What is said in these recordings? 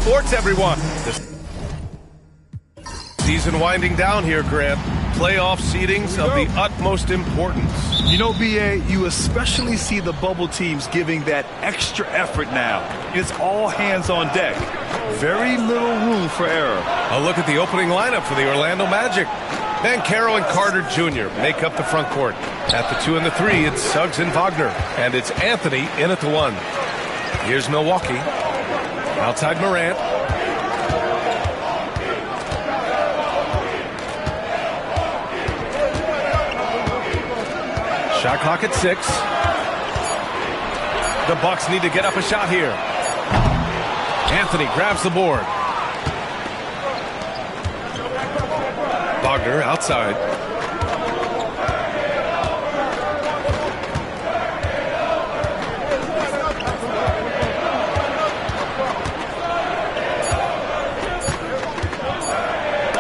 sports, everyone. The season winding down here, Grant. Playoff seedings of the utmost importance. You know, B.A., you especially see the bubble teams giving that extra effort now. It's all hands on deck. Very little room for error. A look at the opening lineup for the Orlando Magic. Banchero and Carter Jr. make up the front court. At the 2 and the 3, it's Suggs and Wagner. And it's Anthony in at the 1. Here's Milwaukee. Outside Morant. Shot clock at 6. The Bucks need to get up a shot here. Anthony grabs the board. Wagner outside.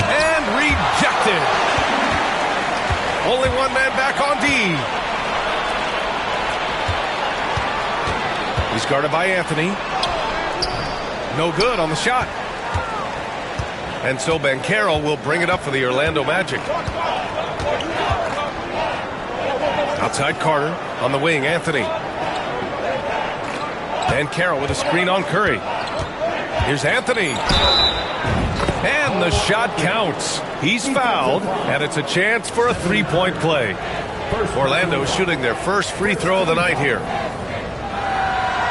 And rejected. Only one man back on D. He's guarded by Anthony. No good on the shot. And so Banchero will bring it up for the Orlando Magic. Outside Carter. On the wing, Anthony. Banchero with a screen on Curry. Here's Anthony. And the shot counts. He's fouled, and it's a chance for a three-point play. Orlando shooting their first free throw of the night here.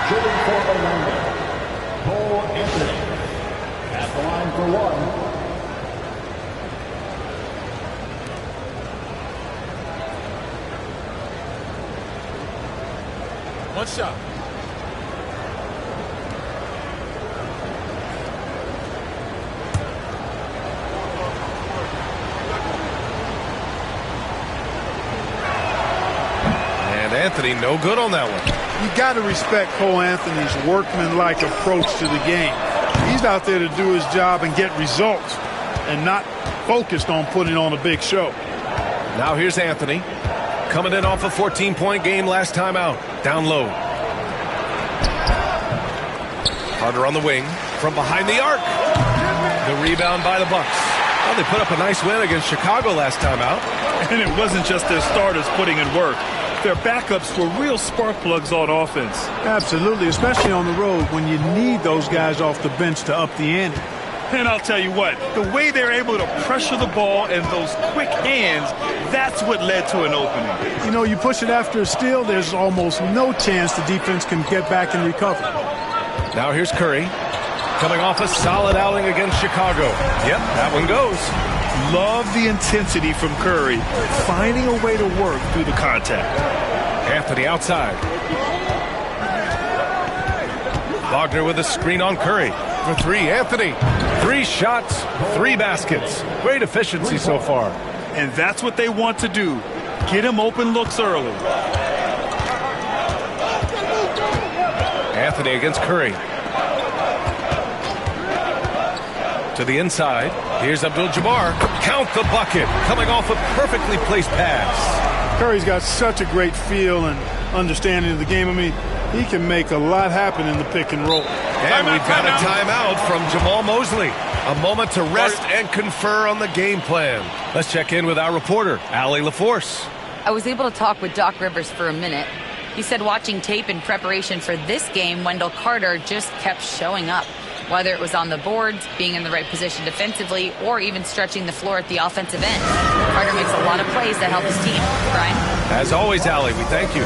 Shooting for Orlando, Cole Anthony at the line for 1. One shot. And Anthony, no good on that one. You got to respect Cole Anthony's workmanlike approach to the game. He's out there to do his job and get results and not focused on putting on a big show. Now here's Anthony. Coming in off a 14-point game last time out. Down low. Carter on the wing. From behind the arc. The rebound by the Bucks. Well, they put up a nice win against Chicago last time out. And it wasn't just their starters putting in work. Their backups were real spark plugs on offense. Absolutely, especially on the road when you need those guys off the bench to up the ante. And I'll tell you what, the way they're able to pressure the ball and those quick hands, that's what led to an opening. You know, you push it after a steal, there's almost no chance the defense can get back and recover. Now here's Curry. Coming off a solid outing against Chicago. Yep, that one goes. Love the intensity from Curry, finding a way to work through the contact. Anthony outside. Wagner with a screen on Curry. For 3, Anthony. 3 shots, 3 baskets. Great efficiency so far. And that's what they want to do. Get him open looks early. Anthony against Curry. To the inside. Here's Abdul-Jabbar. Count the bucket. Coming off a perfectly placed pass. Curry's got such a great feel and understanding of the game. I mean, he can make a lot happen in the pick and roll. And we've got a timeout from Jamal Mosley. A moment to rest and confer on the game plan. Let's check in with our reporter, Allie LaForce. I was able to talk with Doc Rivers for a minute. He said watching tape in preparation for this game, Wendell Carter just kept showing up. Whether it was on the boards, being in the right position defensively, or even stretching the floor at the offensive end. Carter makes a lot of plays that help his team. Brian? As always, Allie, we thank you.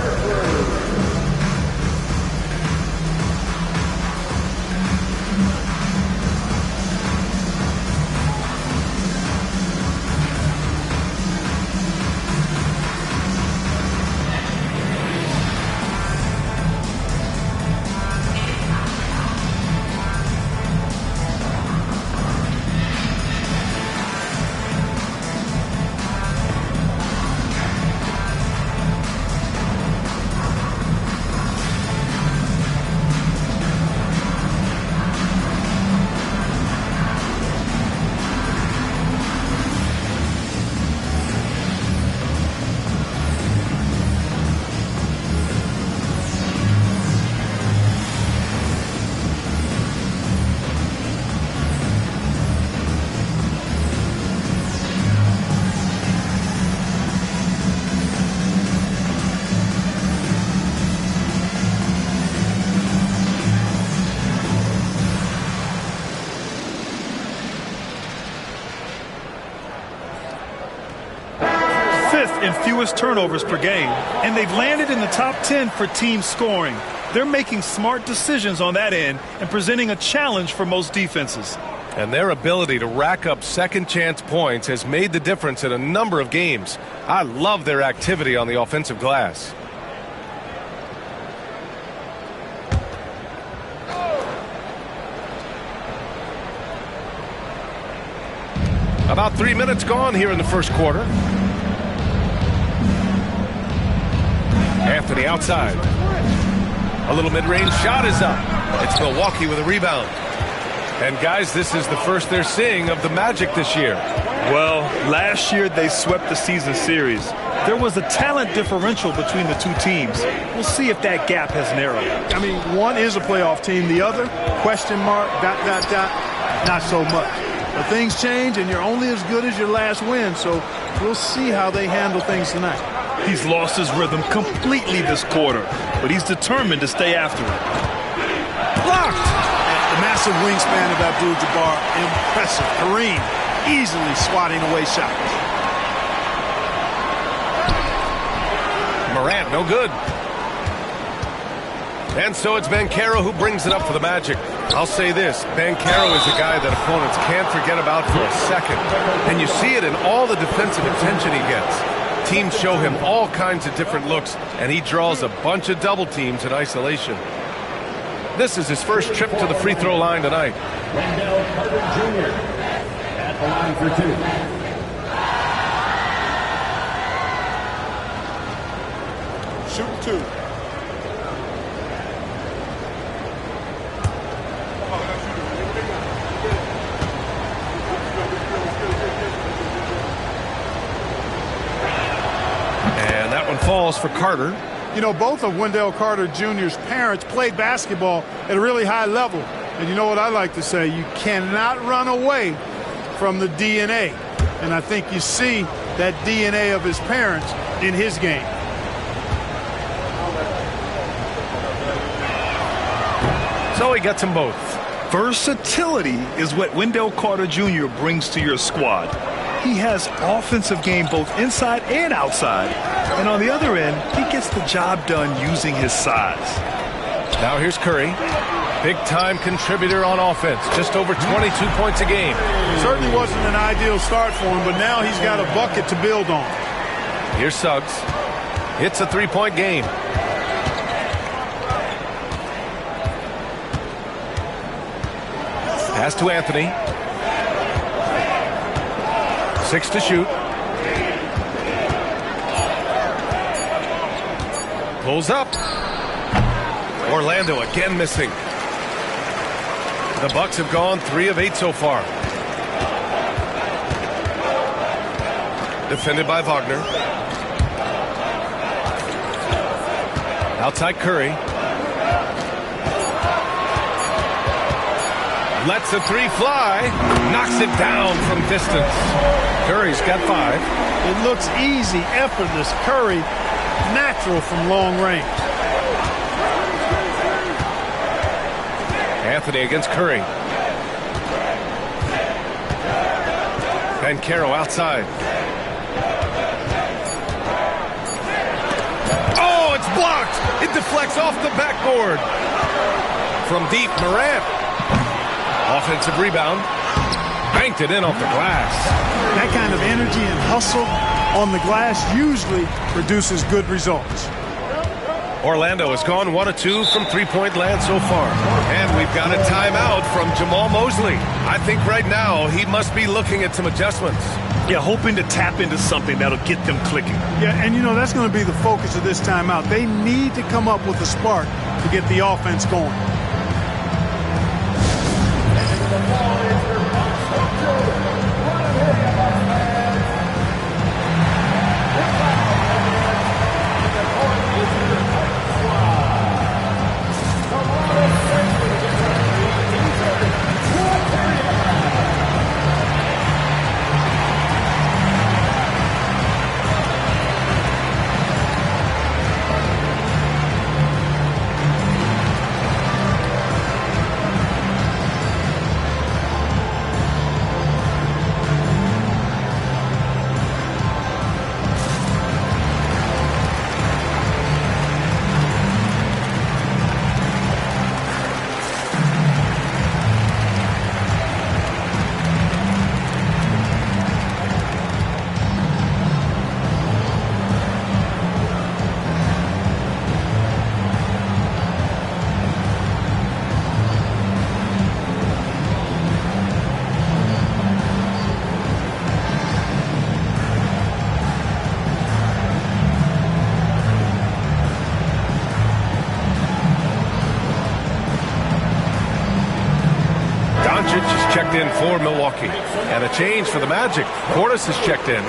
5th in fewest turnovers per game, and they've landed in the top 10 for team scoring. They're making smart decisions on that end and presenting a challenge for most defenses. And their ability to rack up second chance points has made the difference in a number of games. I love their activity on the offensive glass. About 3 minutes gone here in the first quarter. Anthony outside. A little mid-range shot is up. It's Milwaukee with a rebound. And guys, this is the first they're seeing of the Magic this year. Well, last year they swept the season series. There was a talent differential between the two teams. We'll see if that gap has narrowed. I mean, one is a playoff team. The other, question mark, ... not so much. But things change, and you're only as good as your last win. So we'll see how they handle things tonight. He's lost his rhythm completely this quarter, but he's determined to stay after it. Blocked! The massive wingspan of Abdul-Jabbar, impressive. Kareem easily swatting away shots. Morant, no good. And so it's Banchero who brings it up for the Magic. I'll say this, Banchero is a guy that opponents can't forget about for a second. And you see it in all the defensive attention he gets. Teams show him all kinds of different looks, and he draws a bunch of double teams in isolation. This is his first trip to the free throw line tonight. Wendell Carter Jr. at the line for two. Shoot two. And that one falls for Carter. You know, both of Wendell Carter Jr.'s parents played basketball at a really high level. And you know what I like to say? You cannot run away from the DNA. And I think you see that DNA of his parents in his game. So he gets them both. Versatility is what Wendell Carter Jr. brings to your squad. He has offensive game both inside and outside. And on the other end, he gets the job done using his size. Now here's Curry. Big-time contributor on offense. Just over 22 points a game. Certainly wasn't an ideal start for him, but now he's got a bucket to build on. Here's Suggs. It's a three-point game. Pass to Anthony. 6 to shoot. Pulls up. Orlando again missing. The Bucks have gone 3 of 8 so far. Defended by Wagner. Outside Curry. Lets the three fly. Knocks it down from distance. Curry's got 5. It looks easy, effortless. Curry, natural from long range. Anthony against Curry. Banchero outside. Oh, it's blocked. It deflects off the backboard. From deep, Morant. Offensive rebound. Banked it in off the glass. That kind of energy and hustle on the glass usually produces good results. Orlando has gone 1 of 2 from three-point land so far. And we've got a timeout from Jamal Mosley. I think right now he must be looking at some adjustments. Yeah, hoping to tap into something that'll get them clicking. Yeah, and you know, that's going to be the focus of this timeout. They need to come up with a spark to get the offense going. Doncic is checked in for Milwaukee. And a change for the Magic. Portis is checked in.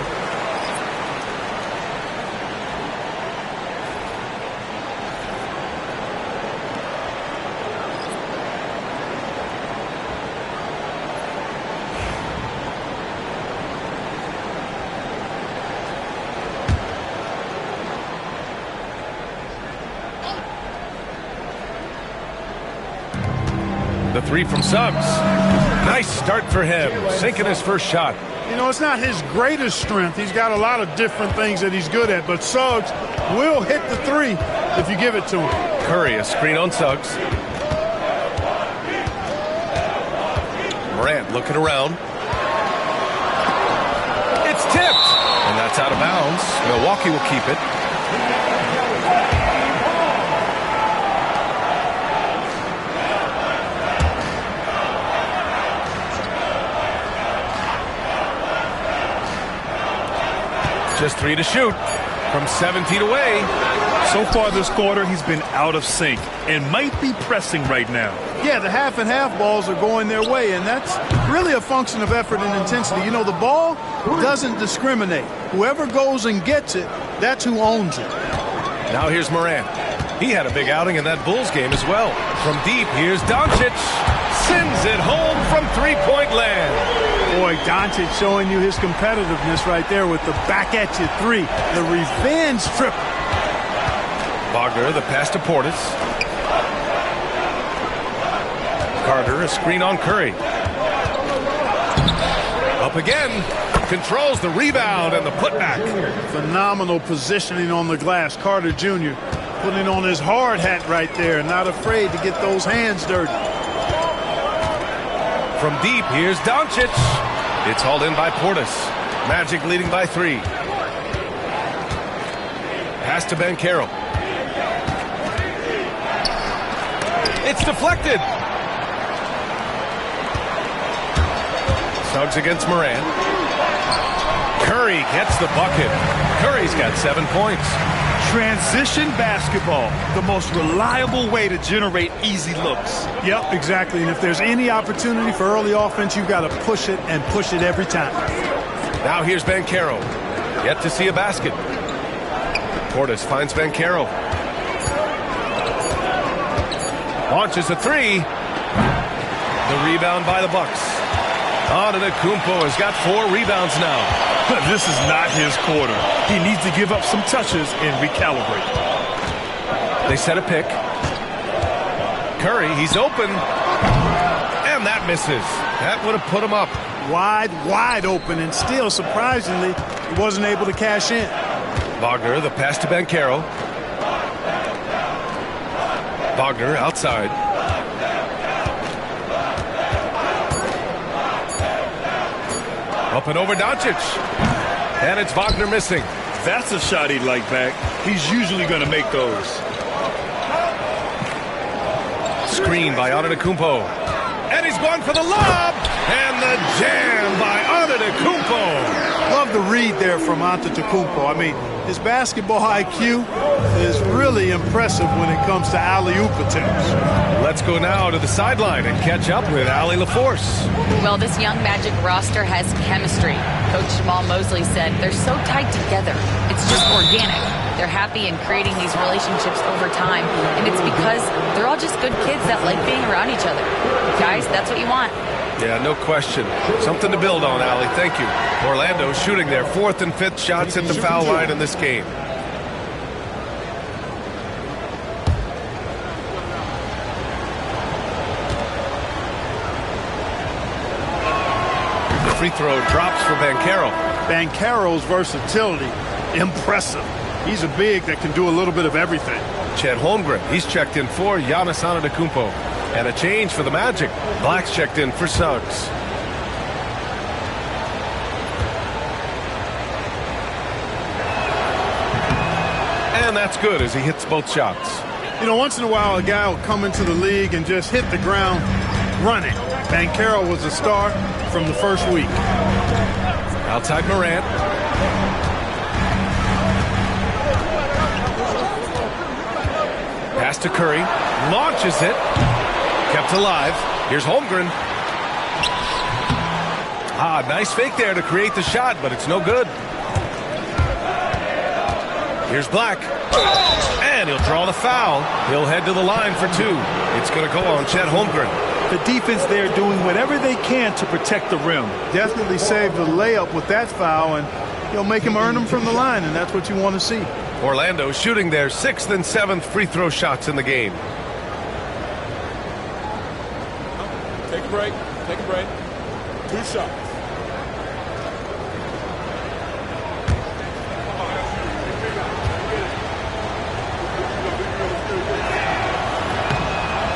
The three from Suggs. Nice start for him, sinking his first shot. You know, it's not his greatest strength. He's got a lot of different things that he's good at, but Suggs will hit the three if you give it to him. Curry, a screen on Suggs. Morant looking around. It's tipped, and that's out of bounds. Milwaukee will keep it. Just 3 to shoot from 7 feet away. So far this quarter, he's been out of sync and might be pressing right now. Yeah, the half and half balls are going their way, and that's really a function of effort and intensity. You know, the ball doesn't discriminate. Whoever goes and gets it, that's who owns it. Now here's Morant. He had a big outing in that Bulls game as well. From deep, here's Doncic. Sends it home from three-point land. Boy, Doncic showing you his competitiveness right there with the back-at-you three. The revenge triple. Wagner, the pass to Portis. Carter, a screen on Curry. Up again. Controls the rebound and the putback. Phenomenal positioning on the glass. Carter Jr. putting on his hard hat right there. Not afraid to get those hands dirty. From deep, here's Doncic. It's hauled in by Portis. Magic leading by 3. Pass to Banchero. It's deflected. Suggs against Morant. Curry gets the bucket. Curry's got 7 points. Transition basketball, the most reliable way to generate easy looks. Yep, exactly. And if there's any opportunity for early offense, you've got to push it and push it every time. Now here's Banchero. Yet to see a basket. Portis finds Banchero. Launches a 3. The rebound by the Bucks. Antetokounmpo has got 4 rebounds now. This is not his quarter. He needs to give up some touches and recalibrate. They set a pick. Curry, he's open. And that misses. That would have put him up. Wide open, and still, surprisingly, he wasn't able to cash in. Wagner, the pass to Banchero. Wagner outside. Up and over Doncic. And it's Wagner missing. That's a shot he'd like back. He's usually going to make those. Screen by Antetokounmpo. And he's going for the lob. And the jam by Antetokounmpo. Love the read there from Antetokounmpo. I mean, his basketball IQ is really impressive when it comes to alley-oop attempts. Let's go now to the sideline and catch up with Allie LaForce. Well, this young Magic roster has chemistry. Coach Jamal Mosley said they're so tied together. It's just organic. They're happy in creating these relationships over time, and it's because they're all just good kids that like being around each other. Guys, that's what you want. Yeah, no question. Something to build on, Allie. Thank you. Orlando shooting their 4th and 5th shots at the foul line in this game. The free throw drops for Banchero. Banchero's versatility, impressive. He's a big that can do a little bit of everything. Chet Holmgren, he's checked in for Giannis Antetokounmpo. And a change for the Magic. Black's checked in for Suggs. And that's good as he hits both shots. You know, once in a while, a guy will come into the league and just hit the ground running. Banchero was a star from the first week. Outside Morant. Pass to Curry. Launches it. Kept alive. Here's Holmgren. Nice fake there to create the shot, but it's no good. Here's Black. And he'll draw the foul. He'll head to the line for two. It's going to go on Chet Holmgren. The defense there doing whatever they can to protect the rim. Definitely saved the layup with that foul, and he'll make him earn them from the line, and that's what you want to see. Orlando shooting their 6th and 7th free throw shots in the game. Take a break. Take a break. 2 shots.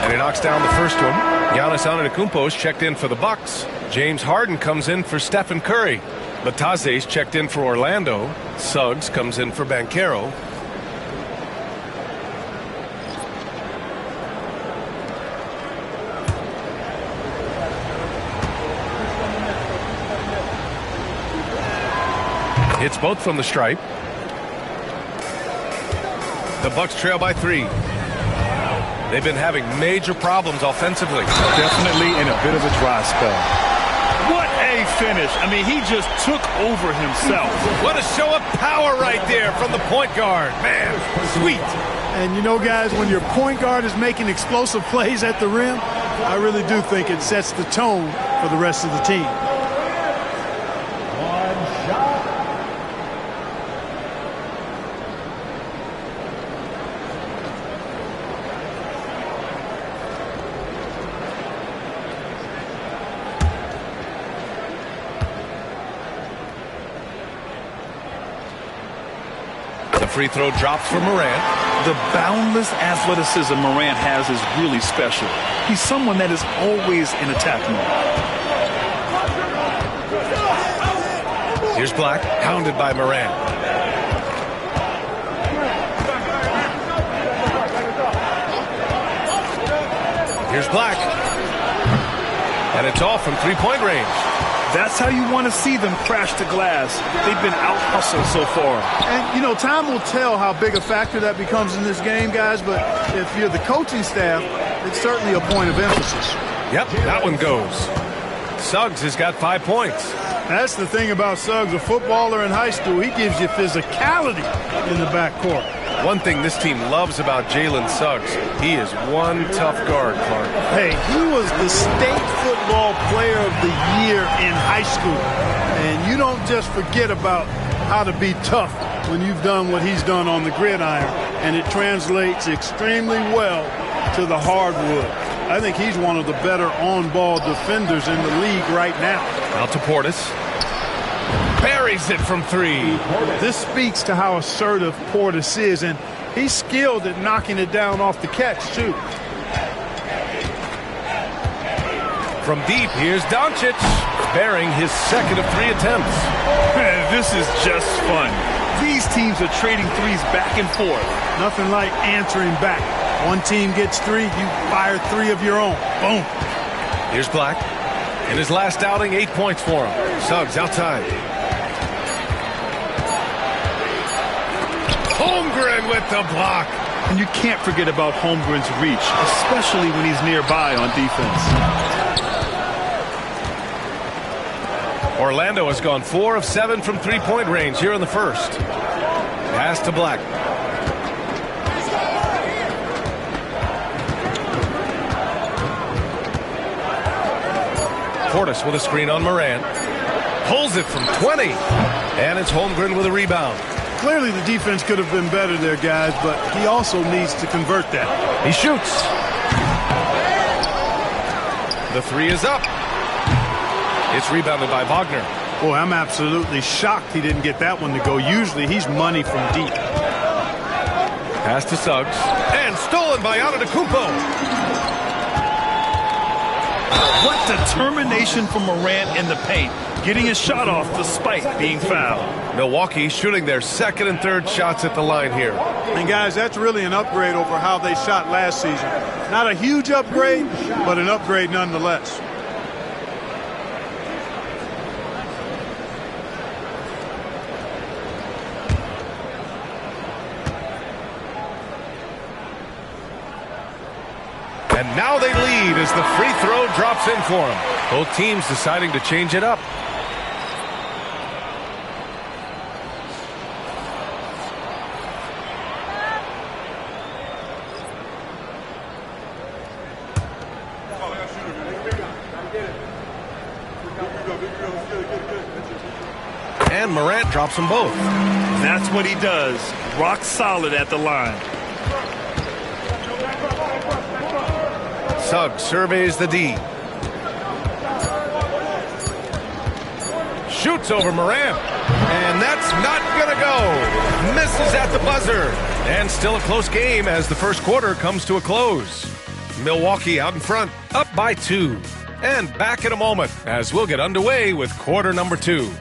And he knocks down the first one. Giannis Antetokounmpo's checked in for the Bucks. James Harden comes in for Stephen Curry. Lataze's checked in for Orlando. Suggs comes in for Banchero. Hits both from the stripe. The Bucks trail by 3. They've been having major problems offensively. Definitely in a bit of a dry spell. What a finish. I mean, he just took over himself. What a show of power right there from the point guard. Man, sweet. And you know, guys, when your point guard is making explosive plays at the rim, I really do think it sets the tone for the rest of the team. Free throw drops for Morant. The boundless athleticism Morant has is really special. He's someone that is always in attack mode. Here's Black, hounded by Morant. Here's Black. And it's off from three-point range. That's how you want to see them crash the glass. They've been out-hustled so far. And, you know, time will tell how big a factor that becomes in this game, guys, but if you're the coaching staff, it's certainly a point of emphasis. Yep, that one goes. Suggs has got 5 points. That's the thing about Suggs, a footballer in high school. He gives you physicality in the backcourt. One thing this team loves about Jalen Suggs, he is one tough guard, Clark. Hey, he was the state football player of the year in high school. And you don't just forget about how to be tough when you've done what he's done on the gridiron. And it translates extremely well to the hardwood. I think he's one of the better on-ball defenders in the league right now. Out to Portis. Buries it from 3. This speaks to how assertive Portis is, and he's skilled at knocking it down off the catch, too. From deep, here's Doncic, bearing his 2nd of 3 attempts. This is just fun. These teams are trading threes back and forth. Nothing like answering back. One team gets 3, you fire 3 of your own. Boom. Here's Black. In his last outing, 8 points for him. Suggs outside. Holmgren with the block. And you can't forget about Holmgren's reach, especially when he's nearby on defense. Orlando has gone 4 of 7 from three-point range here in the first. Pass to Black. Portis with a screen on Morant. Pulls it from 20. And it's Holmgren with a rebound. Clearly the defense could have been better there, guys, but he also needs to convert that. He shoots. The 3 is up. It's rebounded by Wagner. Boy, I'm absolutely shocked he didn't get that one to go. Usually he's money from deep. Pass to Suggs. And stolen by Antetokounmpo. What determination from Morant in the paint, getting his shot off despite being fouled. Milwaukee shooting their 2nd and 3rd shots at the line here. And guys, that's really an upgrade over how they shot last season. Not a huge upgrade, but an upgrade nonetheless. And now they lead as the free throw drops in for them. Both teams deciding to change it up. And Morant drops them both. That's what he does. Rock solid at the line. Suggs surveys the D. Shoots over Morant. And that's not going to go. Misses at the buzzer. And still a close game as the first quarter comes to a close. Milwaukee out in front, up by 2. And back in a moment as we'll get underway with quarter number 2.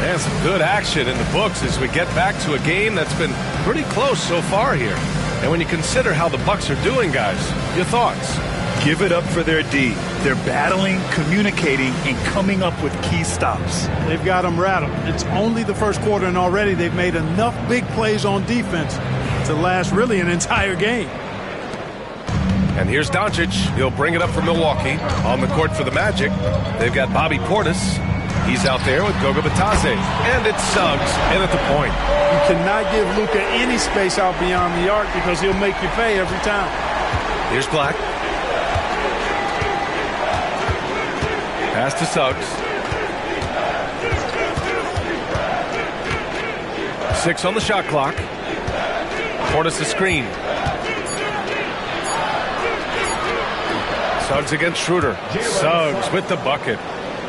And some good action in the books as we get back to a game that's been pretty close so far here. And when you consider how the Bucks are doing, guys, your thoughts? Give it up for their D. They're battling, communicating, and coming up with key stops. They've got them rattled. It's only the first quarter, and already they've made enough big plays on defense to last really an entire game. And here's Doncic. He'll bring it up for Milwaukee. On the court for the Magic, they've got Bobby Portis. He's out there with Goga Bitadze. And it's Suggs in at the point. You cannot give Luka any space out beyond the arc because he'll make you pay every time. Here's Black. Pass to Suggs. 6 on the shot clock. Portis a screen. Suggs against Schroeder. Suggs with the bucket.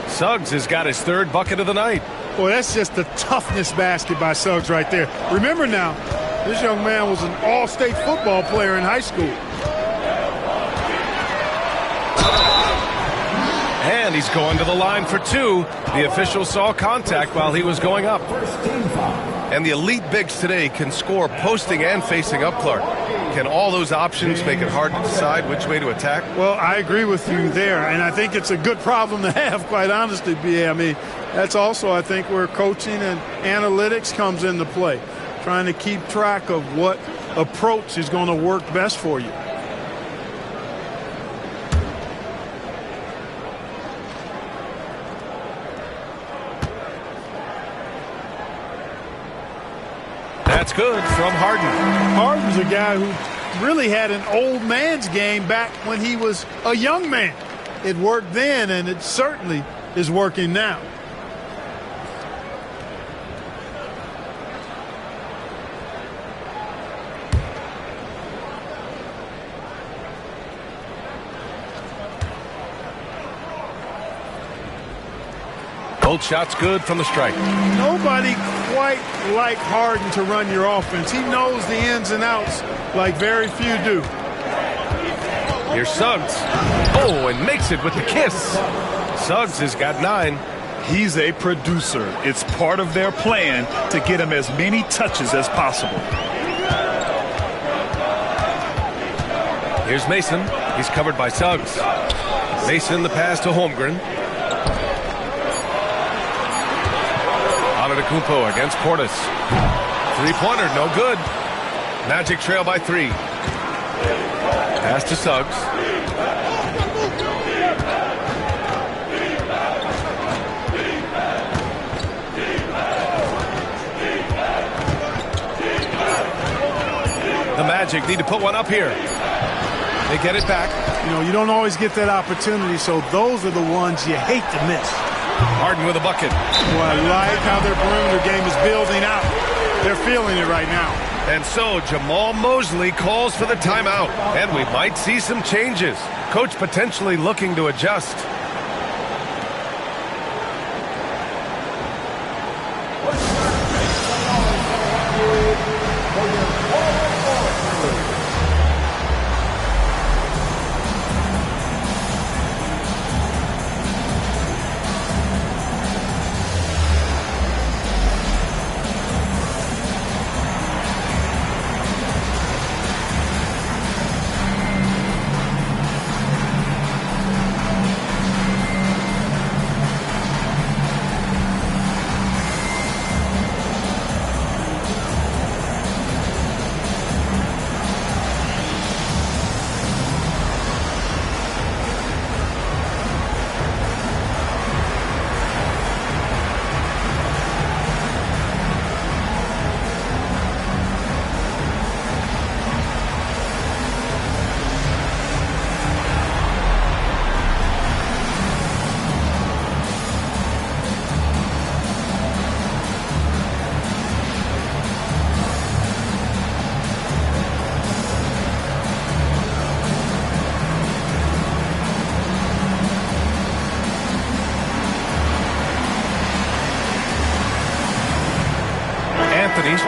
Suggs has got his 3rd bucket of the night. Boy, that's just the toughness basket by Suggs right there. Remember now, this young man was an all-state football player in high school. And he's going to the line for 2. The official saw contact while he was going up. And the elite bigs today can score posting and facing up, Clark. Can all those options make it hard to decide which way to attack? Well, I agree with you there, and I think it's a good problem to have, quite honestly, B.A. I mean, that's also, I think, where coaching and analytics comes into play, trying to keep track of what approach is going to work best for you. That's good from Harden. Harden's a guy who really had an old man's game back when he was a young man. It worked then, and it certainly is working now. Both shots good from the strike. Nobody quite like Harden to run your offense. He knows the ins and outs like very few do. Here's Suggs. Oh, and makes it with the kiss. Suggs has got 9. He's a producer. It's part of their plan to get him as many touches as possible. Here's Mason. He's covered by Suggs. Mason the pass to Holmgren. Antetokounmpo against Portis. 3-pointer, no good. Magic trail by 3. Pass to Suggs. The Magic need to put one up here. They get it back. You know, you don't always get that opportunity, so those are the ones you hate to miss. Harden with a bucket. Well, I like how their perimeter game is building out. They're feeling it right now. And so Jamal Mosley calls for the timeout, and we might see some changes. Coach potentially looking to adjust.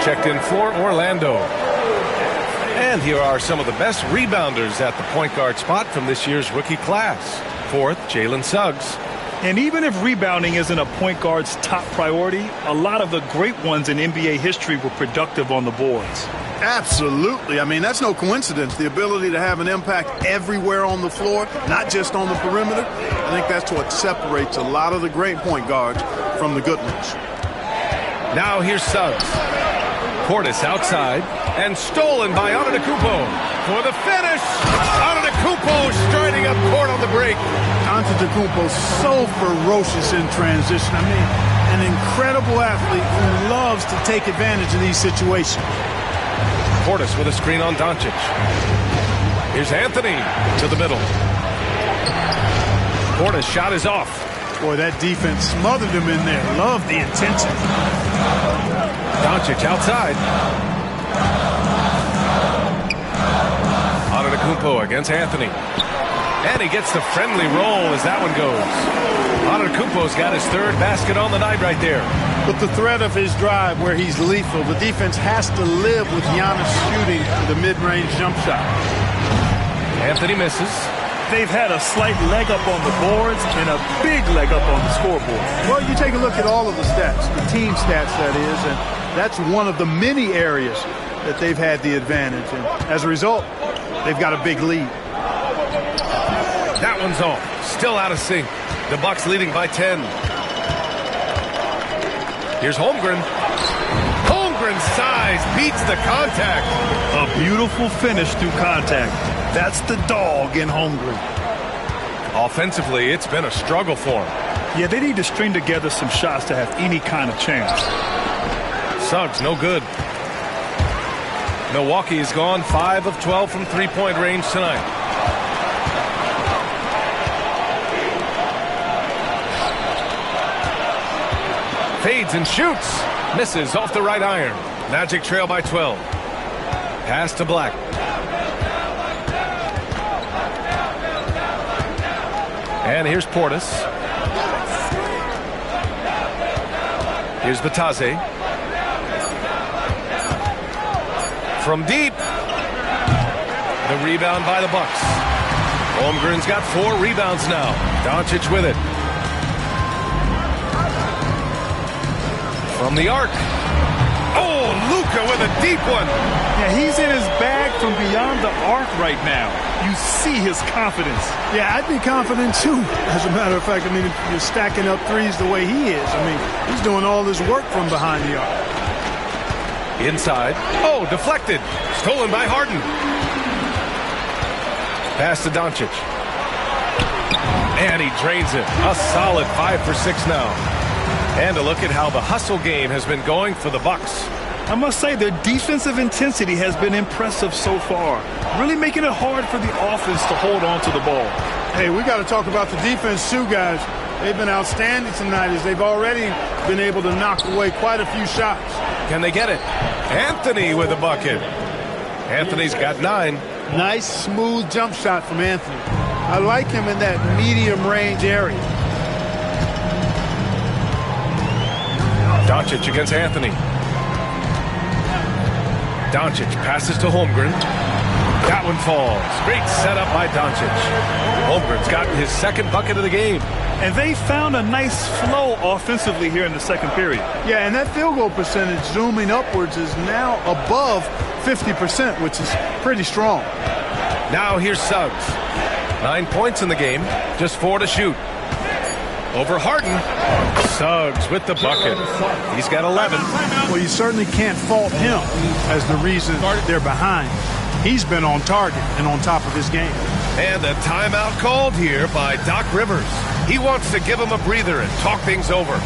checked in for Orlando. And here are some of the best rebounders at the point guard spot from this year's rookie class. Fourth, Jalen Suggs. And even if rebounding isn't a point guard's top priority, a lot of the great ones in NBA history were productive on the boards. Absolutely. I mean, that's no coincidence. The ability to have an impact everywhere on the floor, not just on the perimeter. I think that's what separates a lot of the great point guards from the good ones. Now here's Suggs. Portis outside and stolen by Antetokounmpo for the finish. Antetokounmpo striding up court on the break. Antetokounmpo so ferocious in transition. I mean, an incredible athlete who loves to take advantage of these situations. Portis with a screen on Doncic. Here's Anthony to the middle. Portis shot is off. Boy, that defense smothered him in there. Love the intensity. Doncic outside. Antetokounmpo against Anthony. And he gets the friendly roll as that one goes. Antetokounmpo's got his third basket on the night right there. With the threat of his drive where he's lethal, the defense has to live with Giannis shooting the mid-range jump shot. Anthony misses. They've had a slight leg up on the boards and a big leg up on the scoreboard. Well, you take a look at all of the stats, the team stats that is, and that's one of the many areas that they've had the advantage. And as a result, they've got a big lead. That one's off. Still out of sync. The Bucks leading by 10. Here's Holmgren. Holmgren's size beats the contact. A beautiful finish through contact. That's the dog in Holmgren. Offensively, it's been a struggle for him. Yeah, they need to string together some shots to have any kind of chance. Suggs, no good. Milwaukee has gone 5 of 12 from three-point range tonight. Fades and shoots. Misses off the right iron. Magic trail by 12. Pass to Black. And here's Portis. Here's Batase. From deep. The rebound by the Bucks. Holmgren's got 4 rebounds now. Doncic with it. From the arc. Oh, Luka with a deep one. Yeah, he's in his bag from beyond the arc right now. You see his confidence. Yeah, I'd be confident too. As a matter of fact, I mean, if you're stacking up threes the way he is, I mean, he's doing all this work from behind the arc. Inside. Oh, deflected. Stolen by Harden. Pass to Doncic. And he drains it. A solid 5 for 6 now. And a look at how the hustle game has been going for the Bucks. I must say their defensive intensity has been impressive so far. Really making it hard for the offense to hold on to the ball. Hey, we got to talk about the defense too, guys. They've been outstanding tonight as they've already been able to knock away quite a few shots. Can they get it? Anthony with a bucket. Anthony's got 9. Nice, smooth jump shot from Anthony. I like him in that medium range area. Doncic against Anthony. Doncic passes to Holmgren. That one falls. Great setup by Doncic. Holmgren's gotten his second bucket of the game. And they found a nice flow offensively here in the second period. Yeah, and that field goal percentage zooming upwards is now above 50%, which is pretty strong. Now here's Suggs. 9 points in the game, just 4 to shoot. Over Harden. Suggs with the bucket. He's got 11. Well, you certainly can't fault him as the reason they're behind. He's been on target and on top of his game. And a timeout called here by Doc Rivers. He wants to give him a breather and talk things over.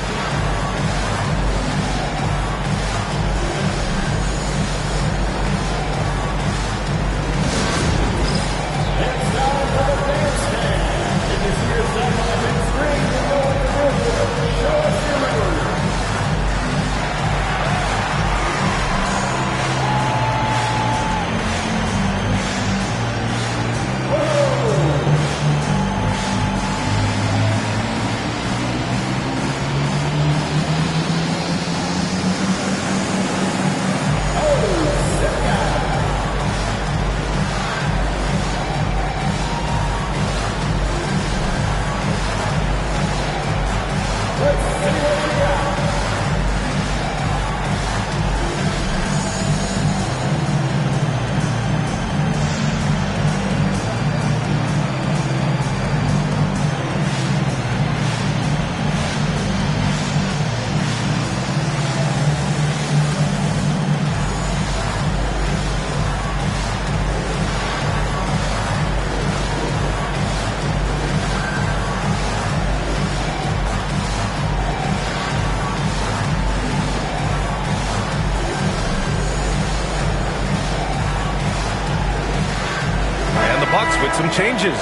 Bucks with some changes.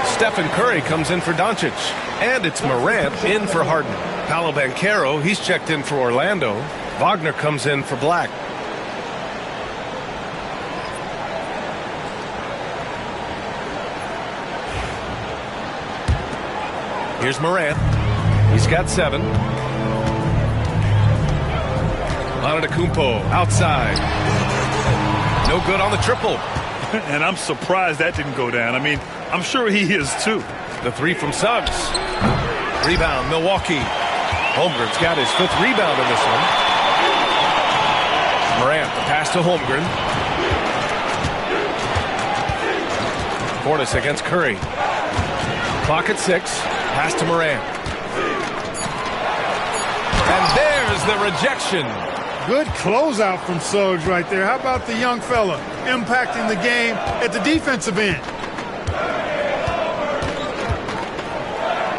Stephen Curry comes in for Doncic. And it's Morant in for Harden. Paolo Banchero, he's checked in for Orlando. Wagner comes in for Black. Here's Morant. He's got 7. Antetokounmpo outside. No good on the triple. And I'm surprised that didn't go down. I mean, I'm sure he is too. The 3 from Suggs. Rebound, Milwaukee. Holmgren's got his 5th rebound in this one. Morant, the pass to Holmgren. Portis against Curry. Clock at 6. Pass to Morant. And there's the rejection. Good closeout from Suggs right there. How about the young fella impacting the game at the defensive end?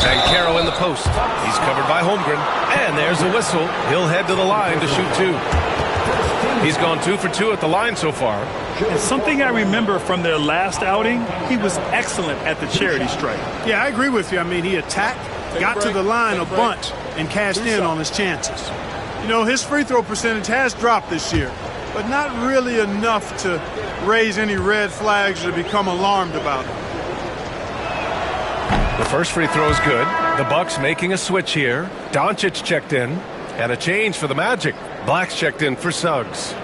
Banchero in the post. He's covered by Holmgren. And there's a whistle. He'll head to the line to shoot 2. He's gone 2 for 2 at the line so far. And something I remember from their last outing, he was excellent at the charity stripe. Yeah, I agree with you. I mean, he attacked, got to the line a bunch, and cashed in on his chances. You know, his free throw percentage has dropped this year, but not really enough to raise any red flags or become alarmed about it. The first free throw is good. The Bucks making a switch here. Doncic checked in. And a change for the Magic. Black's checked in for Suggs.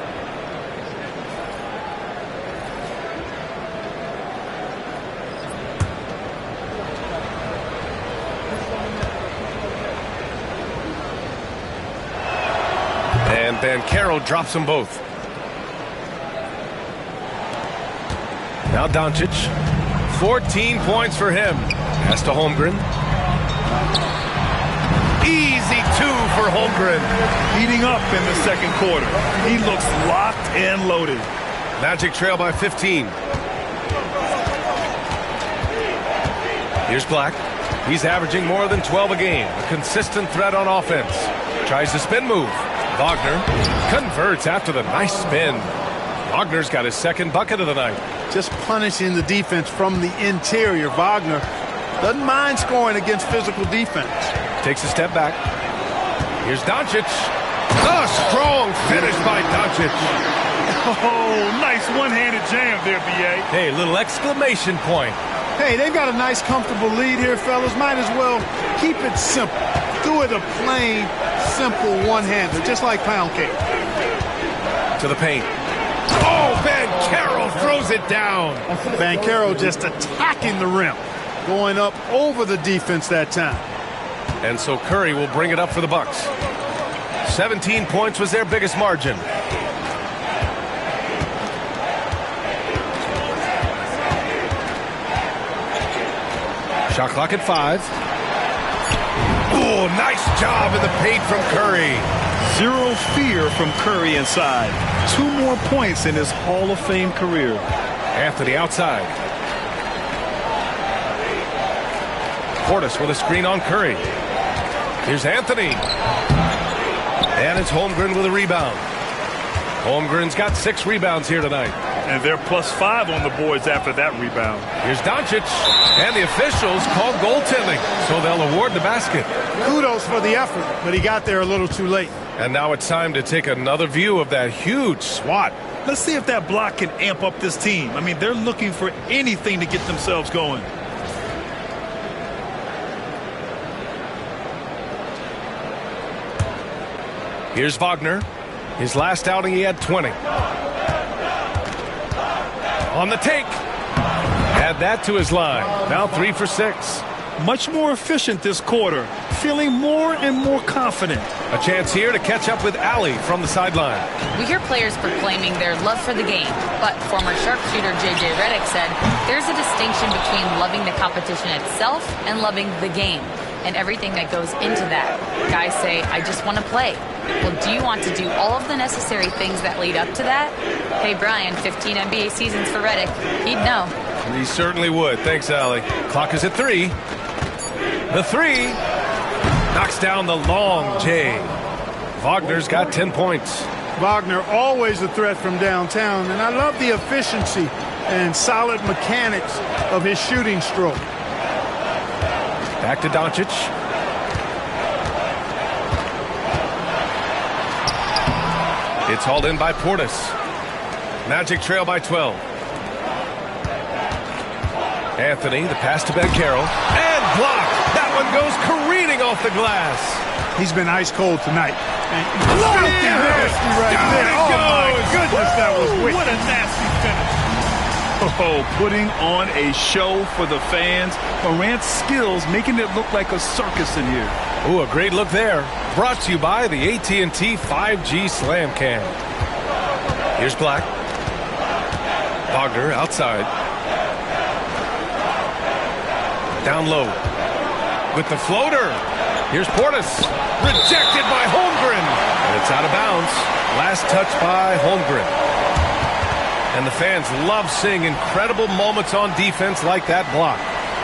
And Banchero drops them both. Now Doncic. 14 points for him. Pass to Holmgren. Easy 2 for Holmgren. Heating up in the second quarter. He looks locked and loaded. Magic trail by 15. Here's Black. He's averaging more than 12 a game. A consistent threat on offense. Tries the spin move. Wagner converts after the nice spin. Wagner's got his 2nd bucket of the night. Just punishing the defense from the interior. Wagner doesn't mind scoring against physical defense. Takes a step back. Here's Doncic. A strong finish by Doncic. Oh, nice one-handed jam there, B.A. Hey, little exclamation point. Hey, they've got a nice, comfortable lead here, fellas. Might as well keep it simple. Do it a plain, simple one-hander, just like pound cake. To the paint. Oh, Banchero throws it down. Banchero just attacking the rim. Going up over the defense that time. And so Curry will bring it up for the Bucks. 17 points was their biggest margin. Shot clock at 5. Oh, nice job in the paint from Curry. Zero fear from Curry inside. 2 more points in his Hall of Fame career. Anthony outside. Portis with a screen on Curry. Here's Anthony. And it's Holmgren with a rebound. Holmgren's got 6 rebounds here tonight. And they're +5 on the boards after that rebound. Here's Doncic. And the officials call goaltending, so they'll award the basket. Kudos for the effort, but he got there a little too late. And now it's time to take another view of that huge swat. Let's see if that block can amp up this team. I mean, they're looking for anything to get themselves going. Here's Wagner. His last outing, he had 20. On the take. Add that to his line. Now 3 for 6. Much more efficient this quarter. Feeling more and more confident. A chance here to catch up with Allie from the sideline. We hear players proclaiming their love for the game, but former sharpshooter J.J. Redick said there's a distinction between loving the competition itself and loving the game and everything that goes into that. Guys say, I just want to play. Well, do you want to do all of the necessary things that lead up to that? Hey, Brian, 15 NBA seasons for Redick. He'd know. He certainly would. Thanks, Allie. Clock is at 3. The 3 knocks down the long J. Wagner's got 10 points. Wagner always a threat from downtown, and I love the efficiency and solid mechanics of his shooting stroke. Back to Doncic. It's hauled in by Portis. Magic trail by 12. Anthony, the pass to Banchero. And blocked. That one goes careening off the glass. He's been ice cold tonight. And Nasty right Down there. it Oh, my goes. goodness, that was wicked. What a nasty finish. Oh, putting on a show for the fans. Morant's skills making it look like a circus in here. Ooh, a great look there. Brought to you by the AT&T 5G Slam Cam. Here's Black. Wagner outside. Down low. With the floater. Here's Portis. Rejected by Holmgren. And it's out of bounds. Last touch by Holmgren. And the fans love seeing incredible moments on defense like that block.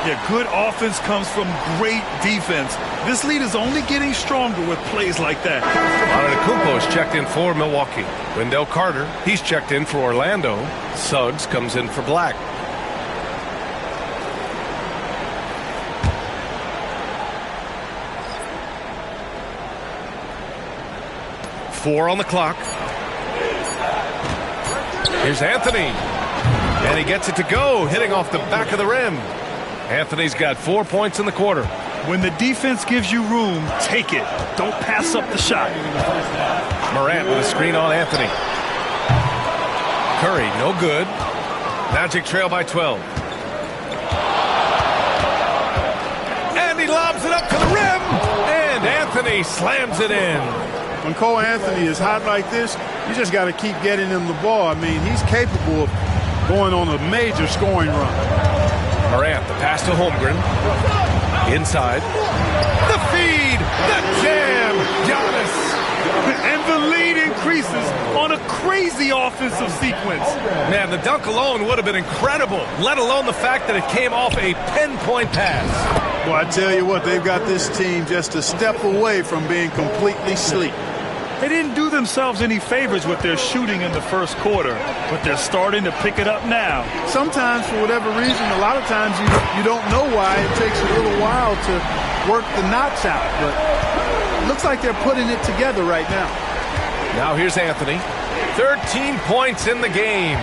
Yeah, good offense comes from great defense. This lead is only getting stronger with plays like that. Antetokounmpo is checked in for Milwaukee. Wendell Carter, he's checked in for Orlando. Suggs comes in for Black. Four on the clock. Here's Anthony. And he gets it to go, hitting off the back of the rim. Anthony's got 4 points in the quarter. When the defense gives you room, take it. Don't pass up the shot. Morant with a screen on Anthony. Curry, no good. Magic trail by 12. And he lobs it up to the rim. And Anthony slams it in. When Cole Anthony is hot like this, you just got to keep getting him the ball. I mean, he's capable of going on a major scoring run. Morant, the pass to Holmgren. Inside. The feed. The jam. Giannis. And the lead increases on a crazy offensive sequence. Man, the dunk alone would have been incredible, let alone the fact that it came off a 10-point pass. Well, I tell you what, they've got this team just a step away from being completely asleep. They didn't do themselves any favors with their shooting in the first quarter, but they're starting to pick it up now. Sometimes, for whatever reason, a lot of times you don't know why. It takes a little while to work the knots out, but it looks like they're putting it together right now. Now here's Anthony. 13 points in the game.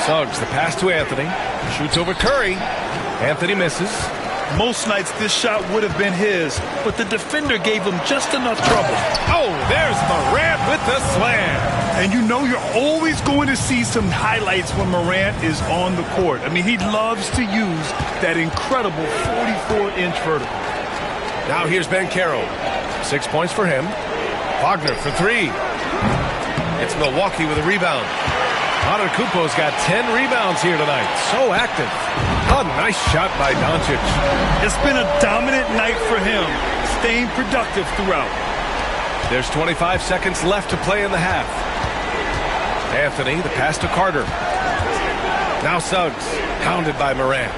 Suggs, the pass to Anthony. Shoots over Curry. Anthony misses. Most nights this shot would have been his, but the defender gave him just enough trouble. Oh, there's Morant with the slam. And you know you're always going to see some highlights when Morant is on the court. I mean, he loves to use that incredible 44-inch vertical. Now here's Banchero. 6 points for him. Wagner for three. It's Milwaukee with a rebound. Antetokounmpo's got 10 rebounds here tonight. So active. A nice shot by Doncic. It's been a dominant night for him, staying productive throughout. There's 25 seconds left to play in the half. Anthony, the pass to Carter. Now Suggs, pounded by Morant.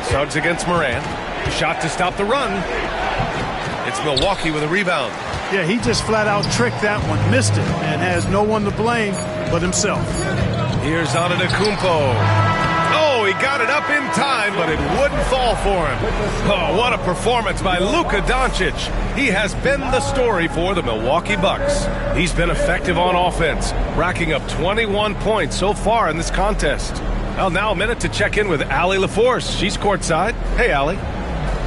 Suggs against Morant. Shot to stop the run. It's Milwaukee with a rebound. Yeah, he just flat out tricked that one, missed it, and has no one to blame but himself. Here's Antetokounmpo. Oh, he got it up in time, but it wouldn't fall for him. Oh, what a performance by Luka Doncic. He has been the story for the Milwaukee Bucks. He's been effective on offense, racking up 21 points so far in this contest. Well, now a minute to check in with Allie LaForce. She's courtside. Hey, Allie.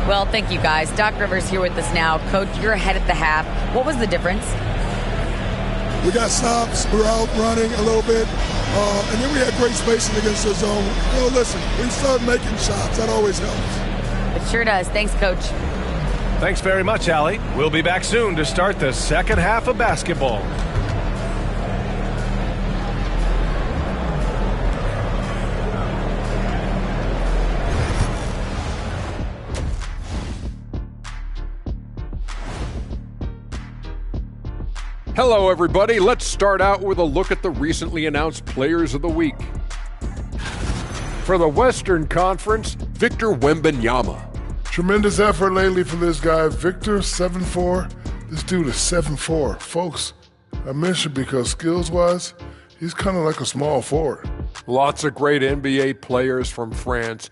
Well, thank you, guys. Doc Rivers here with us now. Coach, you're ahead at the half. What was the difference? We got stops. We were out running a little bit. And then we had great spacing against the zone. You know, listen, we started making shots. That always helps. It sure does. Thanks, Coach. Thanks very much, Allie. We'll be back soon to start the second half of basketball. Hello, everybody. Let's start out with a look at the recently announced Players of the Week. For the Western Conference, Victor Wembanyama. Tremendous effort lately for this guy, Victor, 7'4". This dude is 7'4". Folks, I mentioned because skills-wise, he's kind of like a small forward. Lots of great NBA players from France,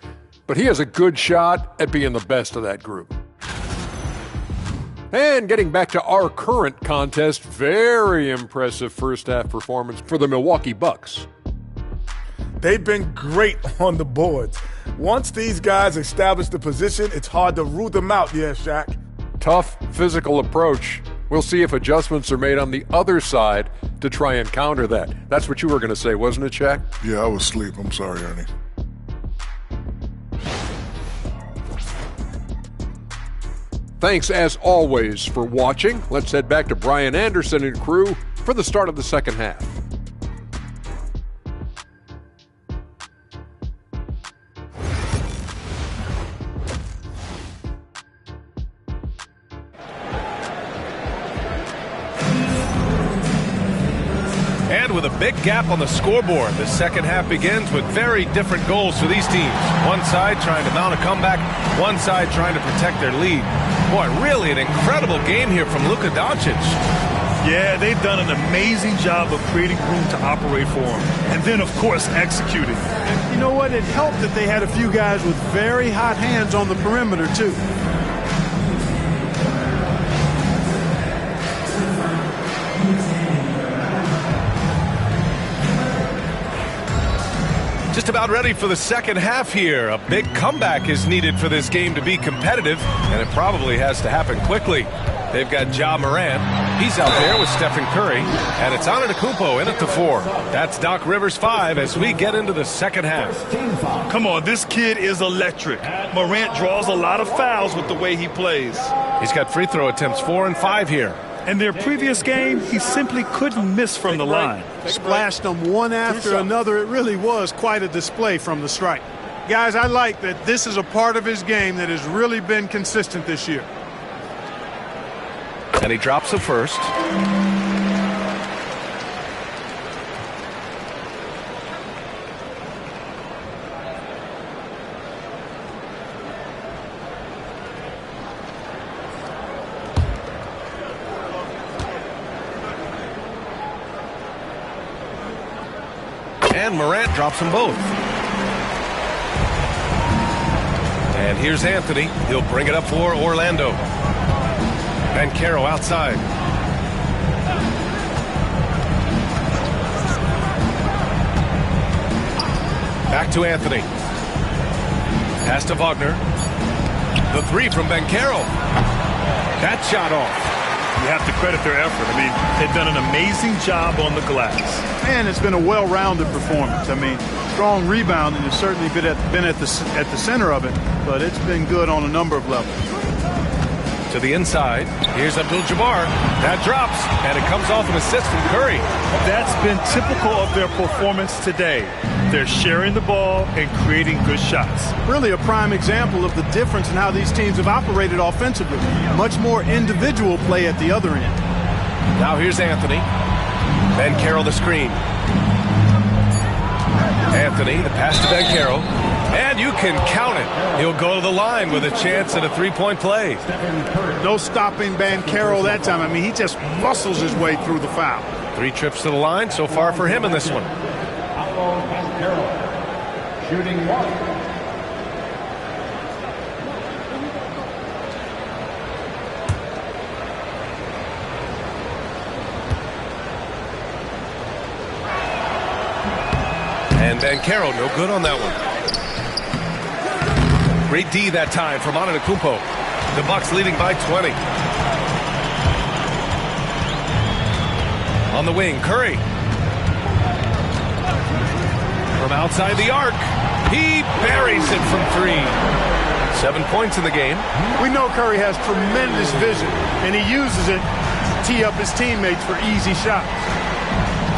but he has a good shot at being the best of that group. And getting back to our current contest, very impressive first-half performance for the Milwaukee Bucks. They've been great on the boards. Once these guys establish the position, it's hard to rule them out, Shaq. Tough physical approach. We'll see if adjustments are made on the other side to try and counter that. That's what you were going to say, wasn't it, Shaq? Yeah, I was asleep. I'm sorry, Ernie. Thanks, as always, for watching. Let's head back to Brian Anderson and crew for the start of the second half. And with a big gap on the scoreboard, the second half begins with very different goals for these teams. One side trying to mount a comeback, one side trying to protect their lead. Boy, really an incredible game here from Luka Doncic. Yeah, they've done an amazing job of creating room to operate for him. And then, of course, executing. And you know what? It helped that they had a few guys with very hot hands on the perimeter, too. Just about ready for the second half here. A big comeback is needed for this game to be competitive, and it probably has to happen quickly. They've got Ja Morant. He's out there with Stephen Curry, and it's Antetokounmpo in at the 4. That's Doc Rivers' 5 as we get into the second half. Come on, this kid is electric. Morant draws a lot of fouls with the way he plays. He's got free throw attempts 4 and 5 here. In their previous game, he simply couldn't miss from the line. Splashed them one after another. It really was quite a display from the stripe. Guys, I like that this is a part of his game that has really been consistent this year. And he drops the first. And Morant drops them both. And here's Anthony. He'll bring it up for Orlando. Banchero outside. Back to Anthony. Pass to Wagner. The 3 from Banchero. That shot off. You have to credit their effort. I mean, they've done an amazing job on the glass. Man, it's been a well-rounded performance. I mean, strong rebounding has certainly been at the center of it, but it's been good on a number of levels. To the inside. Here's Abdul-Jabbar. That drops, and it comes off an assist from Curry. That's been typical of their performance today. They're sharing the ball and creating good shots. Really a prime example of the difference in how these teams have operated offensively. Much more individual play at the other end. Now here's Anthony. Banchero the screen. Anthony, the pass to Banchero. And you can count it. He'll go to the line with a chance at a three-point play. No stopping Banchero that time. I mean, he just muscles his way through the foul. 3 trips to the line so far for him in this one. Shooting 1. And Banchero, no good on that one. Great D that time from Antetokounmpo. The Bucks leading by 20. On the wing, Curry. From outside the arc, he buries it from 3. 7 points in the game. We know Curry has tremendous vision, and he uses it to tee up his teammates for easy shots.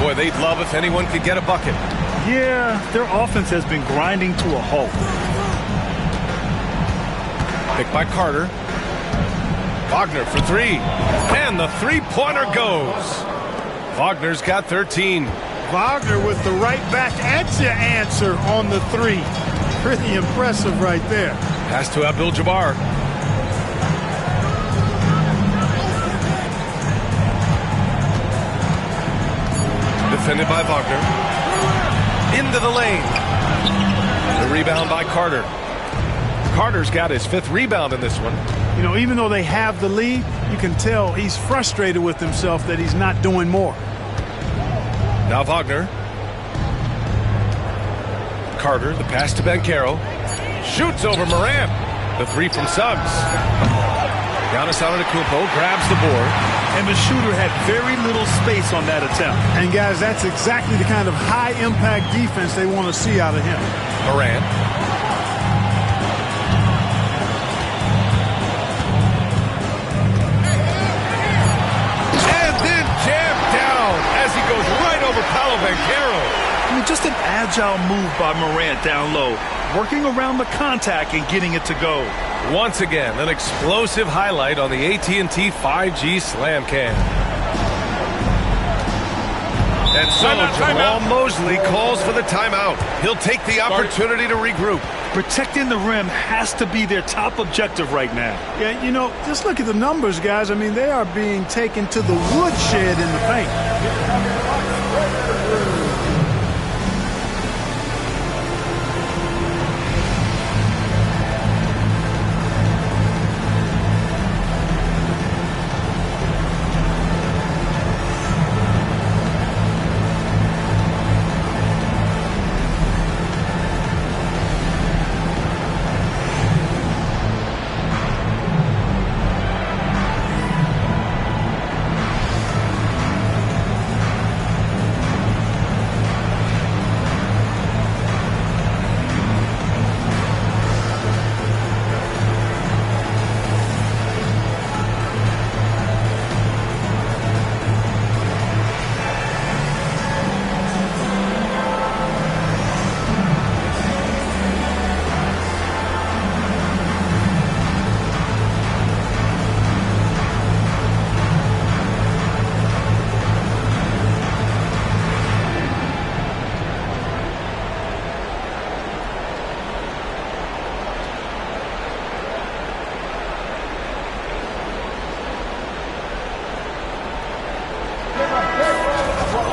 Boy, they'd love if anyone could get a bucket. Yeah, their offense has been grinding to a halt. Picked by Carter. Wagner for 3. And the three-pointer goes. Wagner's got 13. Wagner with the right back at you answer on the 3. Pretty impressive right there. Pass to Abdul-Jabbar. defended by Wagner. Into the lane. The rebound by Carter. Carter's got his 5th rebound in this one. You know, even though they have the lead, you can tell he's frustrated with himself that he's not doing more. Now Wagner. Carter, the pass to Banchero. Shoots over Morant. The 3 from Suggs. Giannis Antetokounmpo grabs the board. And the shooter had very little space on that attempt. And guys, that's exactly the kind of high-impact defense they want to see out of him. Morant. And then jammed down as he goes right over Paolo Banchero. I mean, just an agile move by Morant down low, working around the contact and getting it to go. Once again, an explosive highlight on the AT&T 5G Slam Cam. And so Jamal Mosley calls for the timeout. He'll take the opportunity to regroup. Protecting the rim has to be their top objective right now. Yeah, you know, just look at the numbers, guys. I mean, they are being taken to the woodshed in the paint.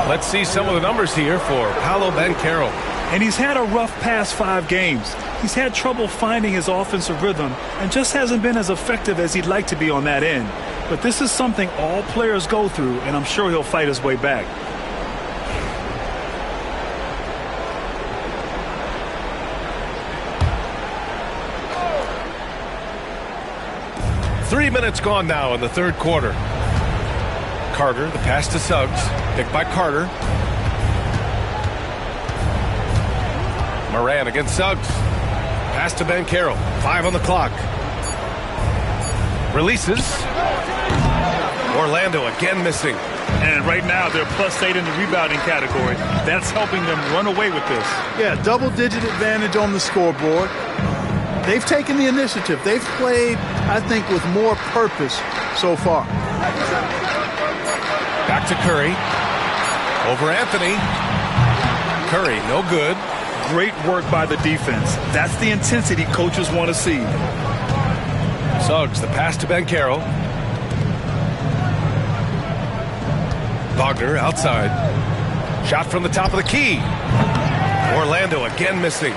Let's see some of the numbers here for Paolo Banchero. And he's had a rough past 5 games. He's had trouble finding his offensive rhythm and just hasn't been as effective as he'd like to be on that end. But this is something all players go through, and I'm sure he'll fight his way back. Three minutes gone now in the 3rd quarter. Carter, the pass to Suggs. Picked by Carter. Morant against Suggs. Pass to Banchero. 5 on the clock. Releases. Orlando again missing. And right now they're +8 in the rebounding category. That's helping them run away with this. Yeah, double-digit advantage on the scoreboard. They've taken the initiative. They've played, I think, with more purpose so far. Back to Curry. Over Anthony. Curry, no good. Great work by the defense. That's the intensity coaches want to see. Suggs, the pass to Banchero. Wagner outside. Shot from the top of the key. Orlando again missing.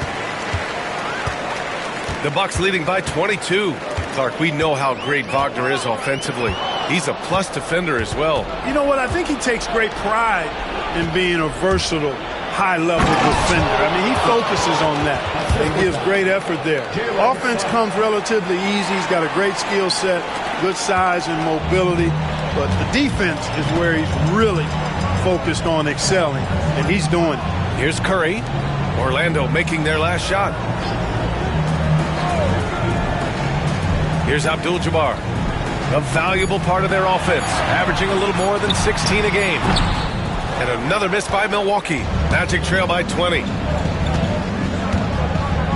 The Bucks leading by 22. Clark, we know how great Wagner is offensively. He's a plus defender as well. You know what? I think he takes great pride in being a versatile, high-level defender. I mean, he focuses on that and gives great effort there. Offense comes relatively easy. He's got a great skill set, good size and mobility. But the defense is where he's really focused on excelling, and he's doing it. Here's Curry. Orlando making their last shot. Here's Abdul-Jabbar. A valuable part of their offense, averaging a little more than 16 a game. And another miss by Milwaukee. Magic trail by 20.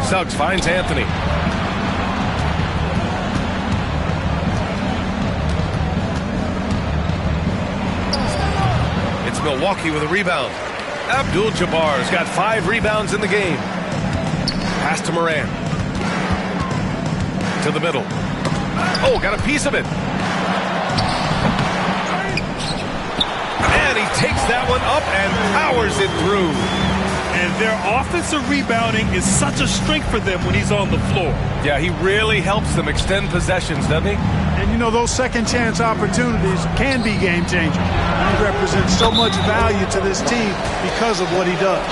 Suggs finds Anthony. It's Milwaukee with a rebound. Abdul-Jabbar's got 5 rebounds in the game. Pass to Morant. To the middle. Oh, got a piece of it. And he takes that one up and powers it through. And their offensive rebounding is such a strength for them when he's on the floor. Yeah, he really helps them extend possessions, doesn't he? And you know, those second chance opportunities can be game changing. He represents so much value to this team because of what he does.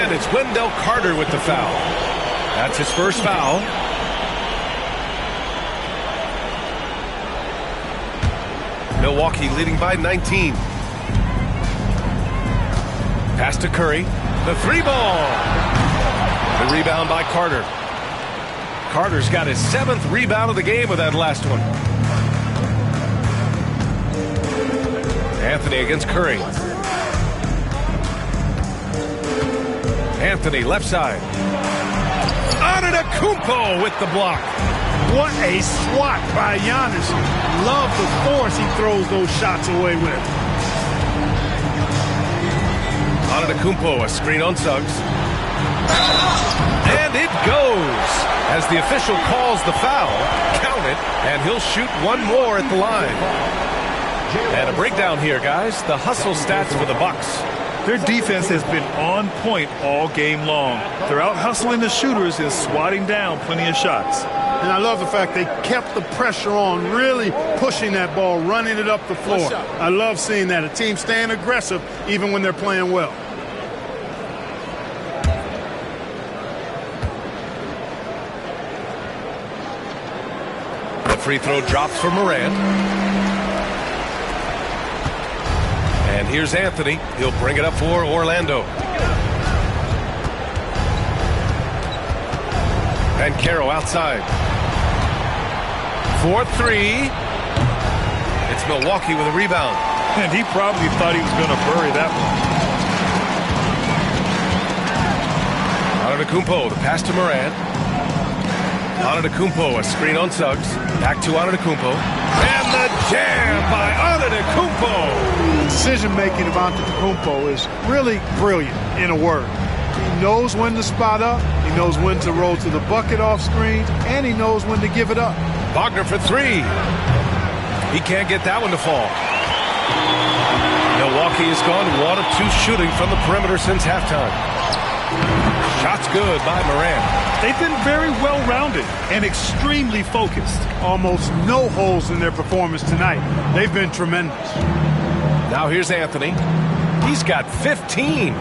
And it's Wendell Carter with the foul. That's his first foul. Milwaukee leading by 19. Pass to Curry. The three ball. The rebound by Carter. Carter's got his 7th rebound of the game with that last one. Anthony against Curry. Anthony left side. Antetokounmpo with the block. What a swat by Giannis. Love the force he throws those shots away with. Antetokounmpo, a screen on Suggs. And it goes. As the official calls the foul, count it, and he'll shoot one more at the line. And a breakdown here, guys. The hustle stats for the Bucks. Their defense has been on point all game long. They're out hustling the shooters and swatting down plenty of shots. And I love the fact they kept the pressure on, really pushing that ball, running it up the floor. I love seeing that. A team staying aggressive even when they're playing well. The free throw drops for Morant. And here's Anthony. He'll bring it up for Orlando. And Caro outside. 4-3. It's Milwaukee with a rebound. And he probably thought he was going to bury that one. Antetokounmpo, the pass to Morant. Antetokounmpo, a screen on Suggs. Back to Antetokounmpo. And the jam by Antetokounmpo. The decision-making of Antetokounmpo is really brilliant, in a word. He knows when to spot up, he knows when to roll to the bucket off screens, and he knows when to give it up. Wagner for three. He can't get that one to fall. Milwaukee has gone 1 of 2 shooting from the perimeter since halftime. Shots good by Morant. They've been very well-rounded and extremely focused. Almost no holes in their performance tonight. They've been tremendous. Now here's Anthony. He's got 15.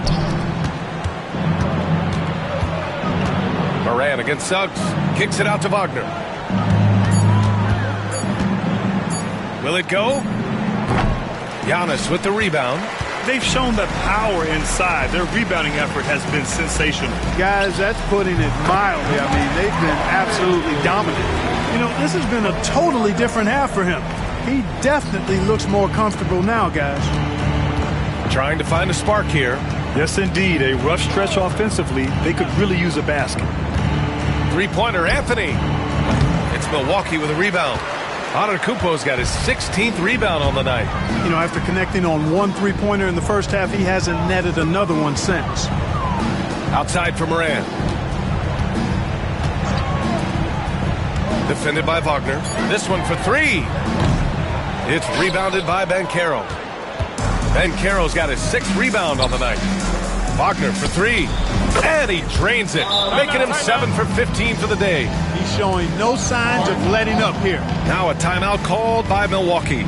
Morant against Suggs. Kicks it out to Wagner. Will it go? Giannis with the rebound. They've shown the power inside. Their rebounding effort has been sensational. Guys, that's putting it mildly. I mean, they've been absolutely dominant. You know, this has been a totally different half for him. He definitely looks more comfortable now, guys. Trying to find a spark here. Yes, indeed. A rough stretch offensively. They could really use a basket. Three-pointer, Anthony. It's Milwaukee with a rebound. Antetokounmpo's got his 16th rebound on the night. You know, after connecting on 1 3-pointer in the first half, he hasn't netted another one since. Outside for Morant. Defended by Wagner. This one for 3. It's rebounded by Banchero. Banchero's got his 6th rebound on the night. Wagner for 3. And he drains it, making him 7 for 15 for the day. He's showing no signs of letting up here. Now a timeout called by Milwaukee.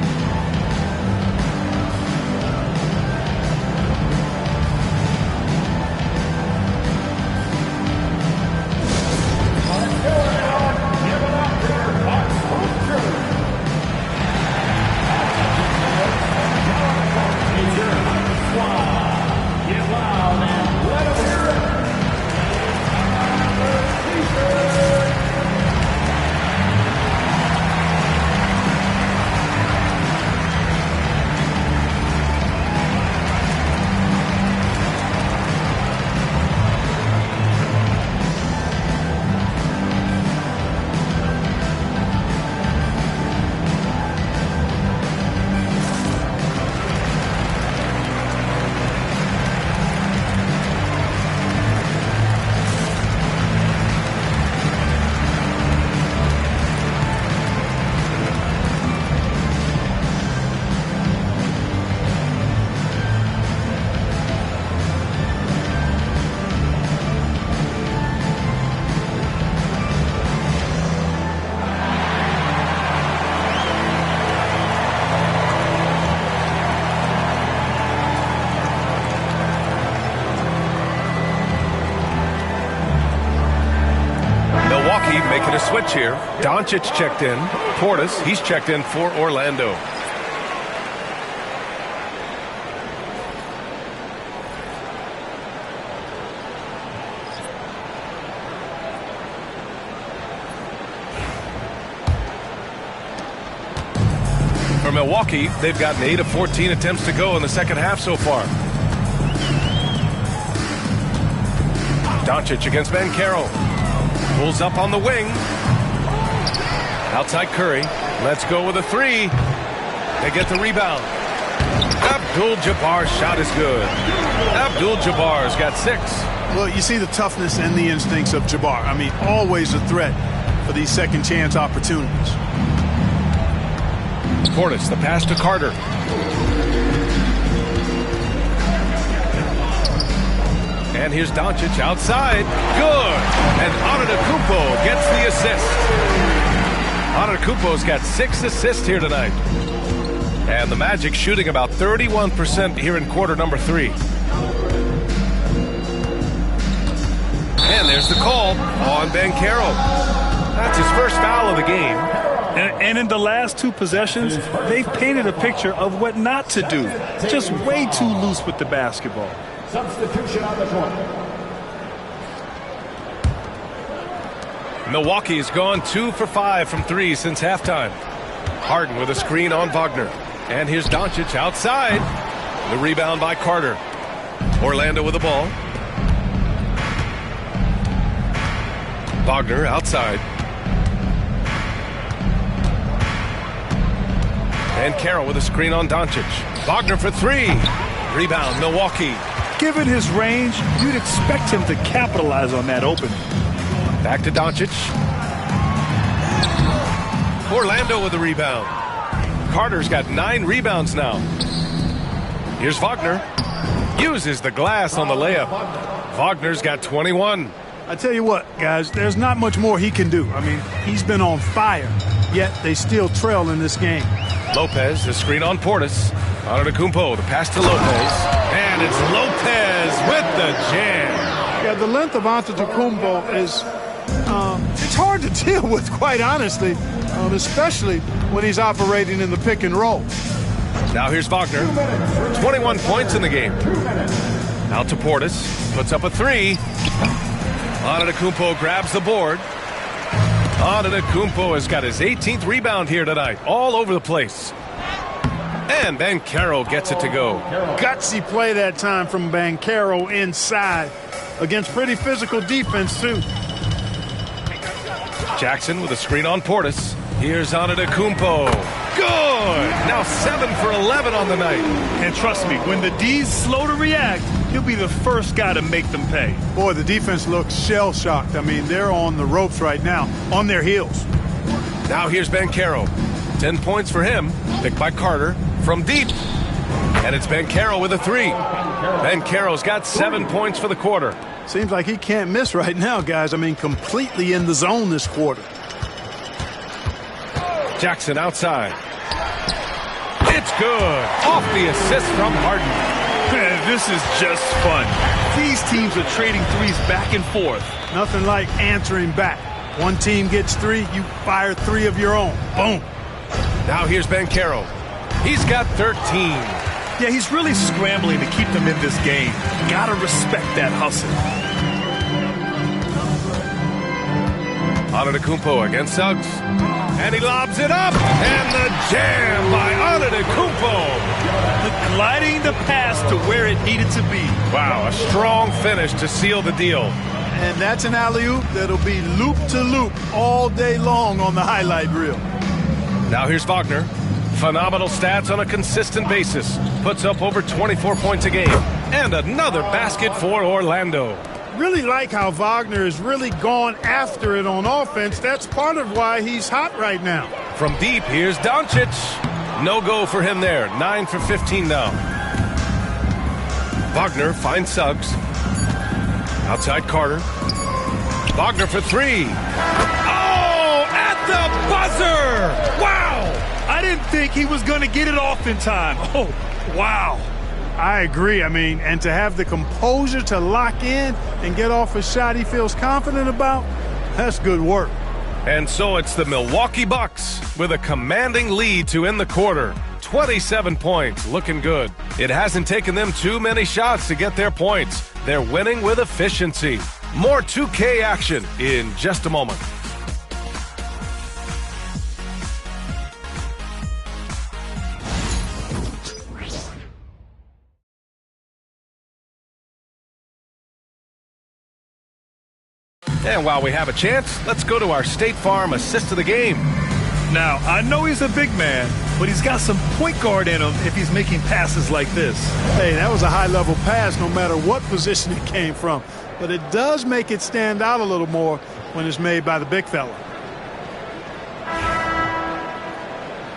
Milwaukee making a switch here. Doncic checked in. Portis, he's checked in for Orlando. For Milwaukee, they've gotten 8 of 14 attempts to go in the second half so far. Doncic against Banchero. Pulls up on the wing. Outside Curry. Let's go with a 3. They get the rebound. Abdul-Jabbar's shot is good. Abdul-Jabbar's got 6. Well, you see the toughness and the instincts of Jabbar. I mean, always a threat for these second chance opportunities. Portis, the pass to Carter. And here's Doncic outside. Good. And Antetokounmpo gets the assist. Antetokounmpo's got 6 assists here tonight. And the Magic shooting about 31% here in quarter number 3. And there's the call on Banchero. That's his first foul of the game. And in the last 2 possessions, they painted a picture of what not to do. Just way too loose with the basketball. Substitution on the court. Milwaukee's gone 2 for 5 from 3 since halftime. Harden with a screen on Wagner. And here's Doncic outside. The rebound by Carter. Orlando with the ball. Wagner outside. And Carroll with a screen on Doncic. Wagner for 3. Rebound, Milwaukee. Given his range, you'd expect him to capitalize on that opening. Back to Doncic. Orlando with the rebound. Carter's got 9 rebounds now. Here's Wagner. Uses the glass on the layup. Wagner's got 21. I tell you what, guys, there's not much more he can do. I mean, he's been on fire, yet they still trail in this game. Lopez, the screen on Portis. Antetokounmpo, the pass to Lopez. And it's Lopez with the jam. Yeah, the length of Antetokounmpo is it's hard to deal with, quite honestly, especially when he's operating in the pick and roll. Now here's Wagner. 21 points in the game. Out to Portis. Puts up a 3. Antetokounmpo grabs the board. Antetokounmpo has got his 18th rebound here tonight. All over the place. And Banchero gets it to go. Gutsy play that time from Banchero inside against pretty physical defense, too. Jackson with a screen on Portis. Here's Antetokounmpo. Good! Now 7 for 11 on the night. And trust me, when the D's slow to react, he'll be the first guy to make them pay. Boy, the defense looks shell-shocked. I mean, they're on the ropes right now, on their heels. Now here's Banchero. 10 points for him. Picked by Carter from deep. And it's Banchero with a 3. Banchero's got 7 points for the quarter. Seems like he can't miss right now, guys. I mean, completely in the zone this quarter. Jackson outside. It's good. Off the assist from Harden. Man, this is just fun. These teams are trading threes back and forth. Nothing like answering back. One team gets 3, you fire 3 of your own. Boom. Now here's Banchero. He's got 13. Yeah, he's really scrambling to keep them in this game. Gotta respect that hustle. Antetokounmpo against Suggs. And he lobs it up. And the jam by Antetokounmpo. The gliding the pass to where it needed to be. Wow, a strong finish to seal the deal. And that's an alley-oop that'll be loop to loop all day long on the highlight reel. Now here's Wagner. Phenomenal stats on a consistent basis. Puts up over 24 points a game. And another basket for Orlando. Really like how Wagner has really gone after it on offense. That's part of why he's hot right now. From deep, here's Doncic. No go for him there. 9 for 15 now. Wagner finds Suggs. Outside Carter. Wagner for 3. Oh, at the buzzer! Wow! I didn't think he was going to get it off in time. Oh, wow. I agree. I mean, and to have the composure to lock in and get off a shot he feels confident about, That's good work. And so it's the Milwaukee Bucks with a commanding lead to end the quarter. 27 points, looking good. It hasn't taken them too many shots to get their points. They're winning with efficiency. More 2K action in just a moment. And while we have a chance, let's go to our State Farm assist of the game. Now, I know he's a big man, but he's got some point guard in him if he's making passes like this. Hey, that was a high-level pass no matter what position it came from. But it does make it stand out a little more when it's made by the big fella.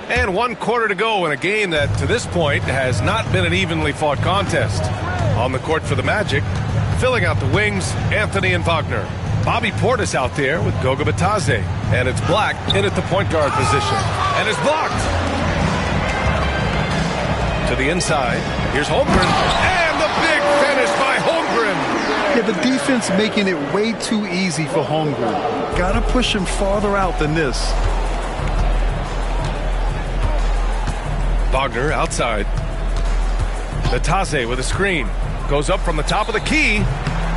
And 1 quarter to go in a game that, to this point, has not been an evenly fought contest. On the court for the Magic, filling out the wings, Anthony and Wagner. Bobby Portis out there with Goga Bitadze. And it's Black in at the point guard position. And it's blocked. To the inside. Here's Holmgren. And the big finish by Holmgren. Yeah, the defense making it way too easy for Holmgren. Got to push him farther out than this. Wagner outside. Bitadze with a screen. Goes up from the top of the key.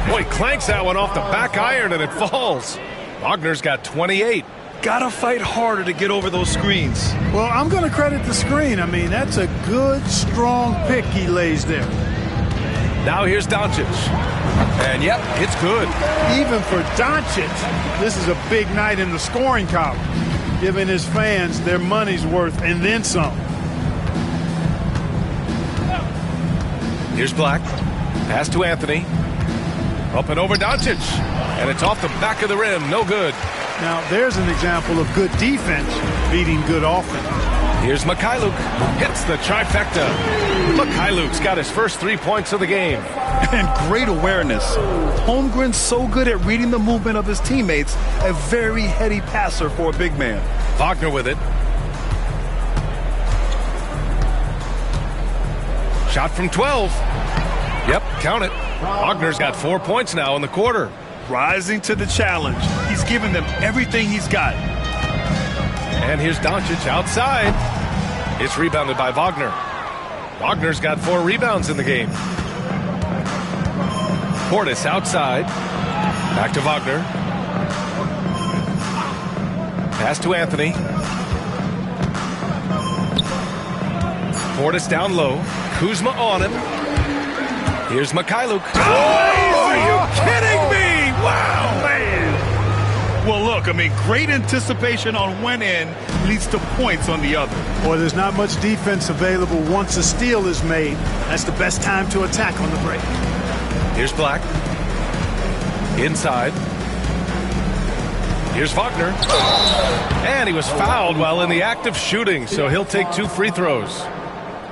Boy, clanks that one off the back iron and it falls. Wagner's got 28. Gotta fight harder to get over those screens. Well, I'm going to credit the screen. I mean, that's a good, strong pick he lays there. Now here's Doncic. And yep, it's good. Even for Doncic, this is a big night in the scoring column, giving his fans their money's worth and then some. Here's Black. Pass to Anthony. Up and over Doncic. And it's off the back of the rim. No good. Now, there's an example of good defense beating good offense. Here's Mikhailuk. Hits the trifecta. Mikhailuk's got his first 3 points of the game. And great awareness. Holmgren's so good at reading the movement of his teammates. A very heady passer for a big man. Wagner with it. Shot from 12. Yep, count it. Wagner's got 4 points now in the quarter. Rising to the challenge. He's given them everything he's got. And here's Doncic outside. It's rebounded by Wagner. Wagner's got 4 rebounds in the game. Portis outside. Back to Wagner. Pass to Anthony. Portis down low. Kuzma on him. Here's Mikhailuk. Oh, are you kidding me? Wow, man. Well, look, I mean, great anticipation on one end leads to points on the other. Boy, there's not much defense available once a steal is made. That's the best time to attack on the break. Here's Black. Inside. Here's Wagner. And he was fouled while in the act of shooting, so he'll take 2 free throws.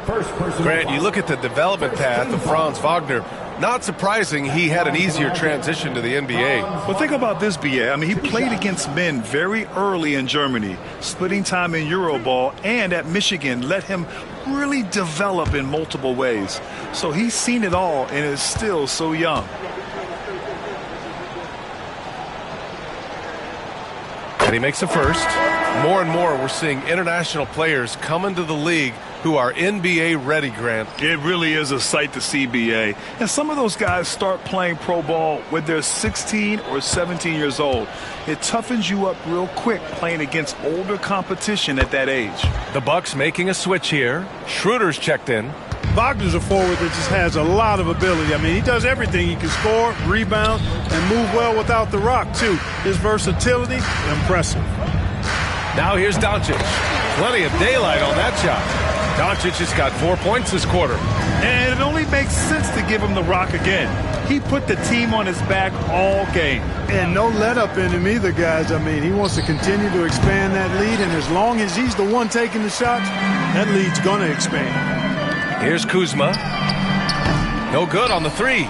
Grant, you look at the development path of Franz Wagner. Not surprising he had an easier transition to the NBA. But think about this, B.A. I mean, he played against men very early in Germany, splitting time in Euroball, and at Michigan let him really develop in multiple ways. So he's seen it all and is still so young. And he makes a first. More and more we're seeing international players come into the league who are NBA ready, Grant. It really is a sight to see, B.A. And some of those guys start playing pro ball when they're 16 or 17 years old. It toughens you up real quick playing against older competition at that age. The Bucks making a switch here. Schroeder's checked in. Wagner's a forward that just has a lot of ability. I mean, he does everything. He can score, rebound, and move well without the rock, too. His versatility, impressive. Now here's Doncic. Plenty of daylight on that shot. Doncic has got 4 points this quarter. And it only makes sense to give him the rock again. He put the team on his back all game. And no let up in him either, guys. I mean, he wants to continue to expand that lead, and as long as he's the one taking the shots, that lead's going to expand. Here's Kuzma. No good on the 3.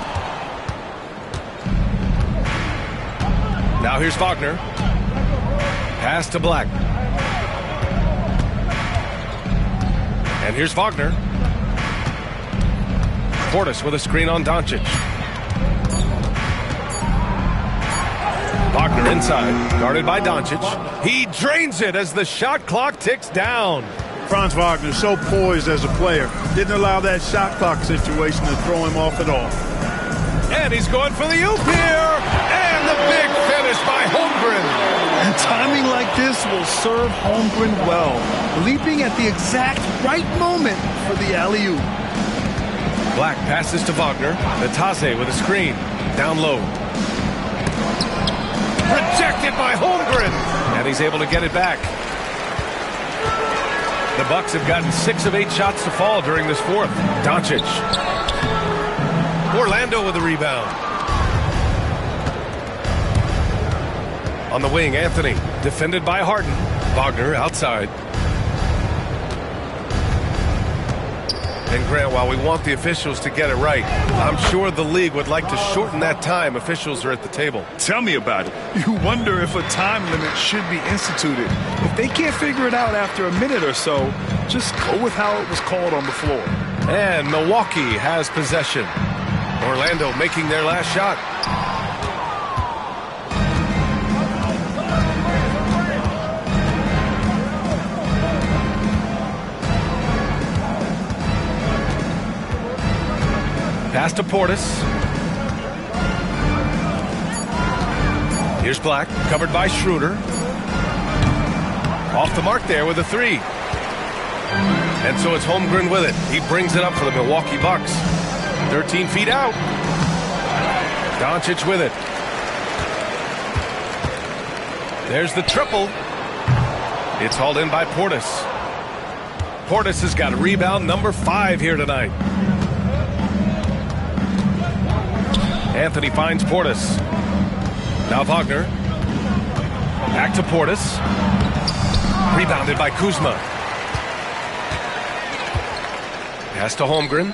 Now here's Wagner. Pass to Black. And here's Wagner. Portis with a screen on Doncic. Wagner inside, guarded by Doncic. He drains it as the shot clock ticks down. Franz Wagner so poised as a player. Didn't allow that shot clock situation to throw him off at all. And he's going for the oop here. And the big finish by Holmgren. And timing like this will serve Holmgren well. Leaping at the exact right moment for the alley-oop. Black passes to Wagner. Natase with a screen. Down low. Rejected by Holmgren. And he's able to get it back. The Bucks have gotten 6 of 8 shots to fall during this fourth. Doncic. Orlando with the rebound. On the wing, Anthony. Defended by Harden. Wagner outside. And Grant, while we want the officials to get it right, I'm sure the league would like to shorten that time officials are at the table. Tell me about it. You wonder if a time limit should be instituted. If they can't figure it out after a minute or so, just go with how it was called on the floor. And Milwaukee has possession. Orlando making their last shot. Pass to Portis. Here's Black, covered by Schroeder. Off the mark there with a 3. And so it's Holmgren with it. He brings it up for the Milwaukee Bucks. 13 feet out. Doncic with it. There's the triple. It's hauled in by Portis. Portis has got rebound number 5 here tonight. Anthony finds Portis. Now Wagner. Back to Portis. Rebounded by Kuzma. Pass to Holmgren.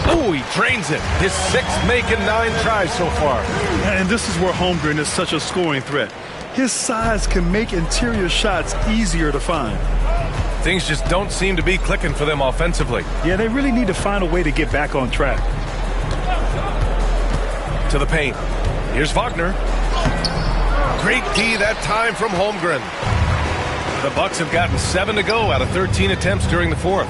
Oh, he drains it. His 6th make in 9 tries so far. And this is where Holmgren is such a scoring threat. His size can make interior shots easier to find. Things just don't seem to be clicking for them offensively. Yeah, they really need to find a way to get back on track. To the paint. Here's Wagner. Great D that time from Holmgren. The Bucks have gotten 7 to go out of 13 attempts during the fourth.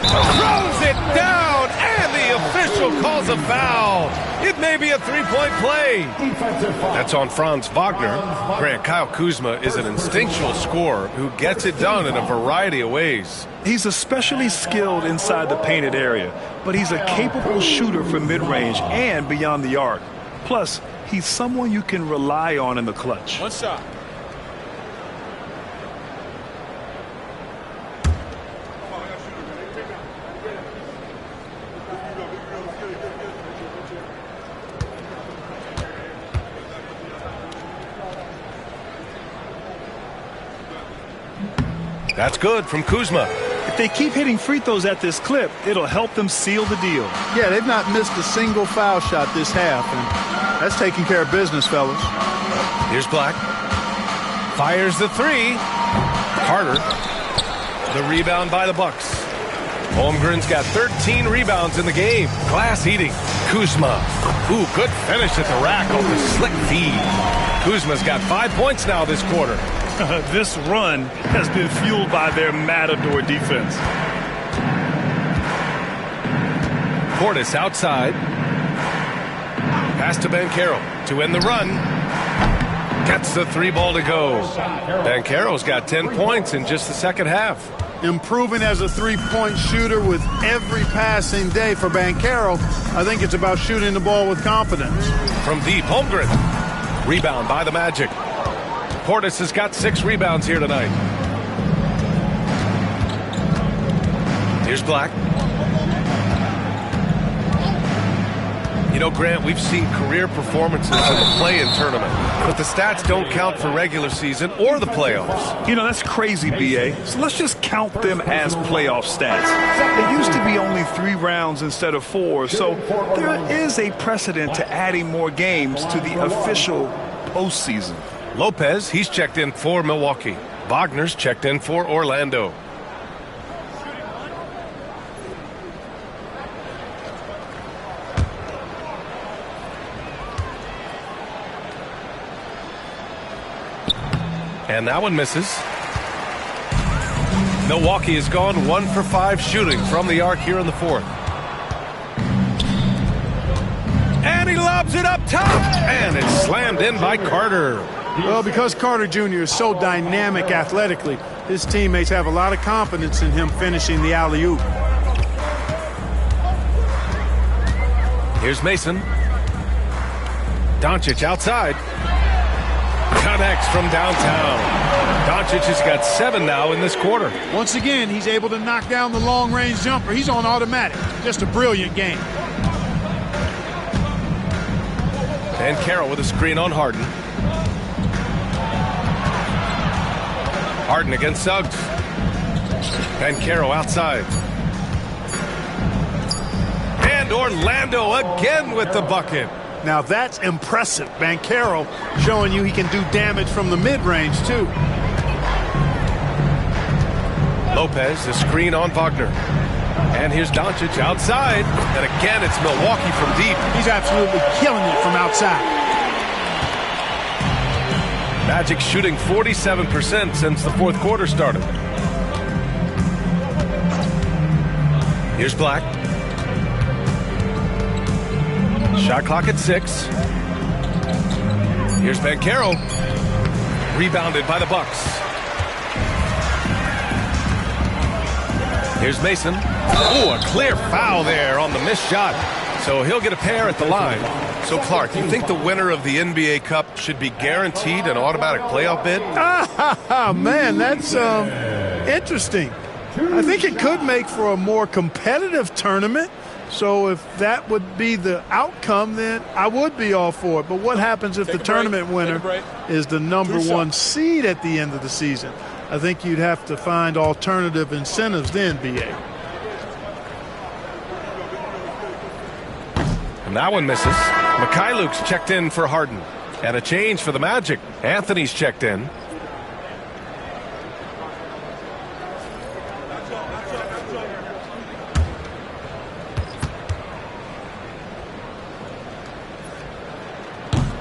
Throws it down, and the official calls a foul. It may be a 3-point play. That's on Franz Wagner. Grant, Kyle Kuzma is an instinctual scorer who gets it done in a variety of ways. He's especially skilled inside the painted area, but he's a capable shooter from mid-range and beyond the arc. Plus, he's someone you can rely on in the clutch. One shot. That's good from Kuzma. If they keep hitting free throws at this clip, it'll help them seal the deal. Yeah, they've not missed a single foul shot this half, and that's taking care of business, fellas. Here's Black. Fires the 3. Carter. The rebound by the Bucks. Holmgren's got 13 rebounds in the game. Glass eating. Kuzma. Ooh, good finish at the rack off the slick feed. Kuzma's got 5 points now this quarter. This run has been fueled by their matador defense. Portis outside. Pass to Banchero to end the run. Gets the 3 ball to go. Banchero's got 10 points in just the second half. Improving as a 3-point shooter with every passing day for Banchero. I think it's about shooting the ball with confidence. From deep, Holmgren. Rebound by the Magic. Portis has got 6 rebounds here tonight. Here's Black. You know, Grant, we've seen career performances in the play-in tournament, but the stats don't count for regular season or the playoffs. You know, that's crazy, B.A. So let's just count them as playoff stats. It used to be only 3 rounds instead of 4, so there is a precedent to adding more games to the official postseason. Lopez, he's checked in for Milwaukee. Wagner's checked in for Orlando. And that one misses. Milwaukee has gone 1 for 5 shooting from the arc here in the fourth. And he lobs it up top, and it's slammed in by Carter. Well, because Carter Jr. is so dynamic athletically, his teammates have a lot of confidence in him finishing the alley-oop. Here's Mason. Doncic outside. Connects from downtown. Doncic has got 7 now in this quarter. Once again, he's able to knock down the long-range jumper. He's on automatic. Just a brilliant game. And Carroll with a screen on Harden. Harden against Suggs. And Carroll outside. And Orlando again with the bucket. Now that's impressive. Banchero showing you he can do damage from the mid-range too. Lopez, the screen on Wagner. And here's Doncic outside. And again, it's Milwaukee from deep. He's absolutely killing it from outside. Magic shooting 47% since the fourth quarter started. Here's Black. Shot clock at 6. Here's Banchero. Rebounded by the Bucks. Here's Mason. Oh, a clear foul there on the missed shot. So he'll get a pair at the line. So, Clark, you think the winner of the NBA Cup should be guaranteed an automatic playoff bid? Man, that's interesting. I think it could make for a more competitive tournament. So if that would be the outcome, then I would be all for it. But what happens if the tournament winner is the number 1 seed at the end of the season? I think you'd have to find alternative incentives then, B.A. And that one misses. Mikhailuk's checked in for Harden. And a change for the Magic. Anthony's checked in.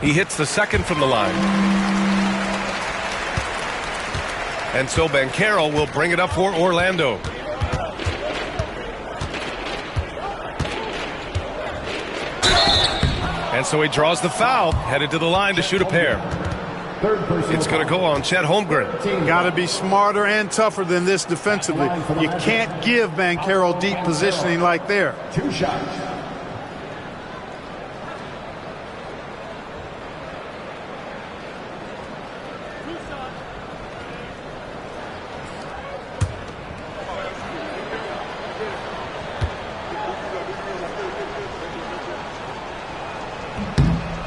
He hits the second from the line. And so Banchero will bring it up for Orlando. And so he draws the foul, headed to the line to shoot a pair. It's going to go on Chet Holmgren. Got to be smarter and tougher than this defensively. You can't give Banchero deep positioning like there. 2 shots.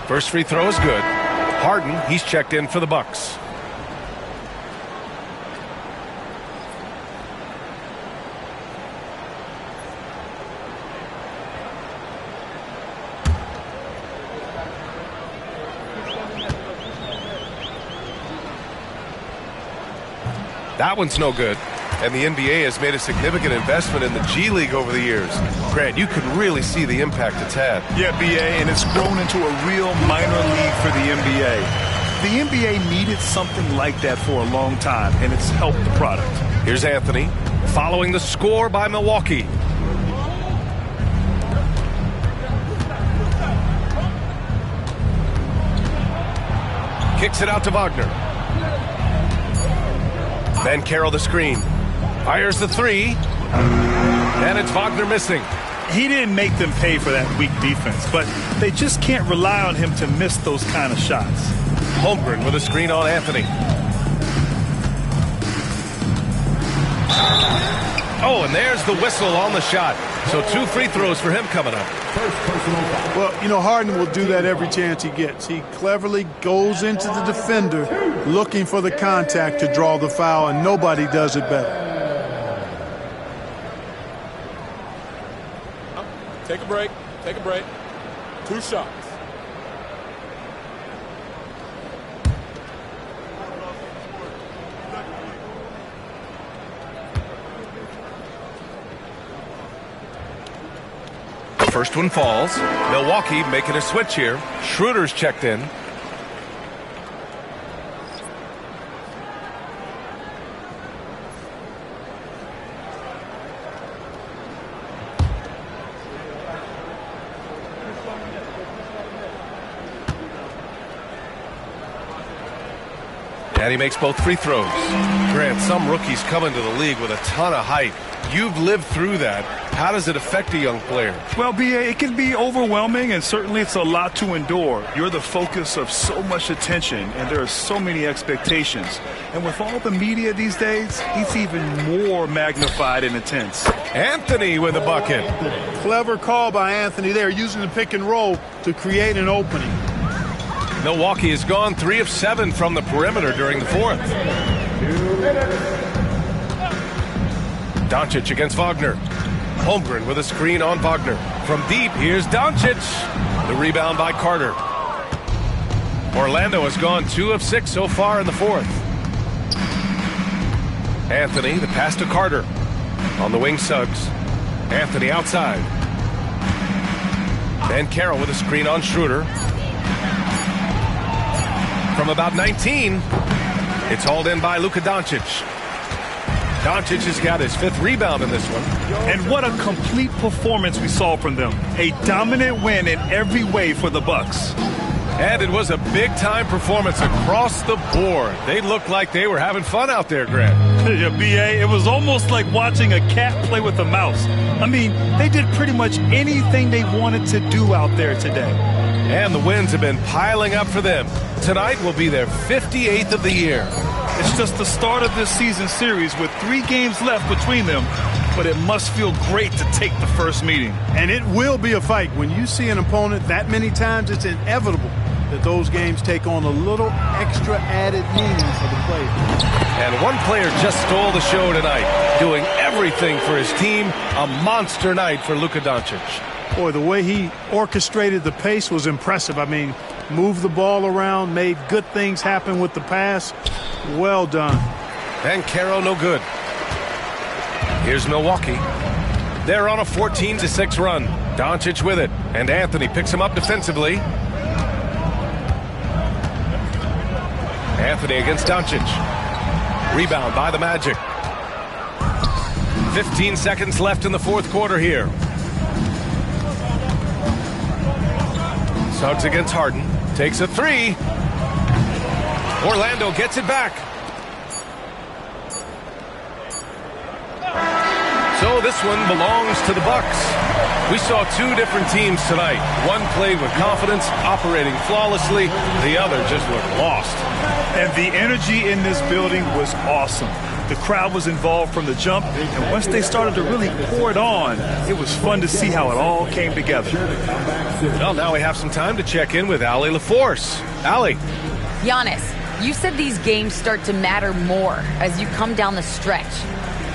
First free throw is good. Harden, he's checked in for the Bucks. That one's no good. And the NBA has made a significant investment in the G League over the years. Grant, you can really see the impact it's had. Yeah, BA, and it's grown into a real minor league for the NBA. The NBA needed something like that for a long time, and it's helped the product. Here's Anthony, following the score by Milwaukee. Kicks it out to Wagner. Banchero the screen. Fires the 3. And it's Wagner missing. He didn't make them pay for that weak defense, but they just can't rely on him to miss those kind of shots. Holmgren with a screen on Anthony. Oh, and there's the whistle on the shot. So 2 free throws for him coming up. Well, you know, Harden will do that every chance he gets. He cleverly goes into the defender looking for the contact to draw the foul, and nobody does it better. Take a break. Take a break. 2 shots. The first one falls. Milwaukee making a switch here. Schroeder's checked in. And he makes both free throws. Grant, some rookies come into the league with a ton of hype. You've lived through that. How does it affect a young player? Well, B.A., it can be overwhelming, and certainly it's a lot to endure. You're the focus of so much attention, and there are so many expectations. And with all the media these days, it's even more magnified and intense. Anthony with a bucket. Clever call by Anthony there, using the pick and roll to create an opening. Milwaukee has gone 3 of 7 from the perimeter during the fourth. Doncic against Wagner. Holmgren with a screen on Wagner. From deep, here's Doncic. The rebound by Carter. Orlando has gone 2 of 6 so far in the fourth. Anthony, the pass to Carter. On the wing, Suggs. Anthony outside. And Carroll with a screen on Schroeder. From about 19, it's hauled in by Luka Doncic. Doncic has got his 5th rebound in this one. And what a complete performance we saw from them. A dominant win in every way for the Bucks. And it was a big-time performance across the board. They looked like they were having fun out there, Grant. Yeah, B.A., it was almost like watching a cat play with a mouse. I mean, they did pretty much anything they wanted to do out there today. And the wins have been piling up for them. Tonight will be their 58th of the year. It's just the start of this season series with 3 games left between them, but it must feel great to take the first meeting. And it will be a fight. When you see an opponent that many times, it's inevitable that those games take on a little extra added meaning for the players. And one player just stole the show tonight, doing everything for his team. A monster night for Luka Doncic. Boy, the way he orchestrated the pace was impressive. I mean, moved the ball around, made good things happen with the pass. Well done. And Carroll no good. Here's Milwaukee. They're on a 14-6 run. Doncic with it, and Anthony picks him up defensively. Anthony against Doncic. Rebound by the Magic. 15 seconds left in the fourth quarter here. Suggs against Harden. Takes a 3. Orlando gets it back. So this one belongs to the Bucks. We saw 2 different teams tonight. One played with confidence, operating flawlessly. The other just looked lost. And the energy in this building was awesome. The crowd was involved from the jump, and once they started to really pour it on, it was fun to see how it all came together. Well, now we have some time to check in with Allie LaForce. Allie. Giannis, you said these games start to matter more as you come down the stretch.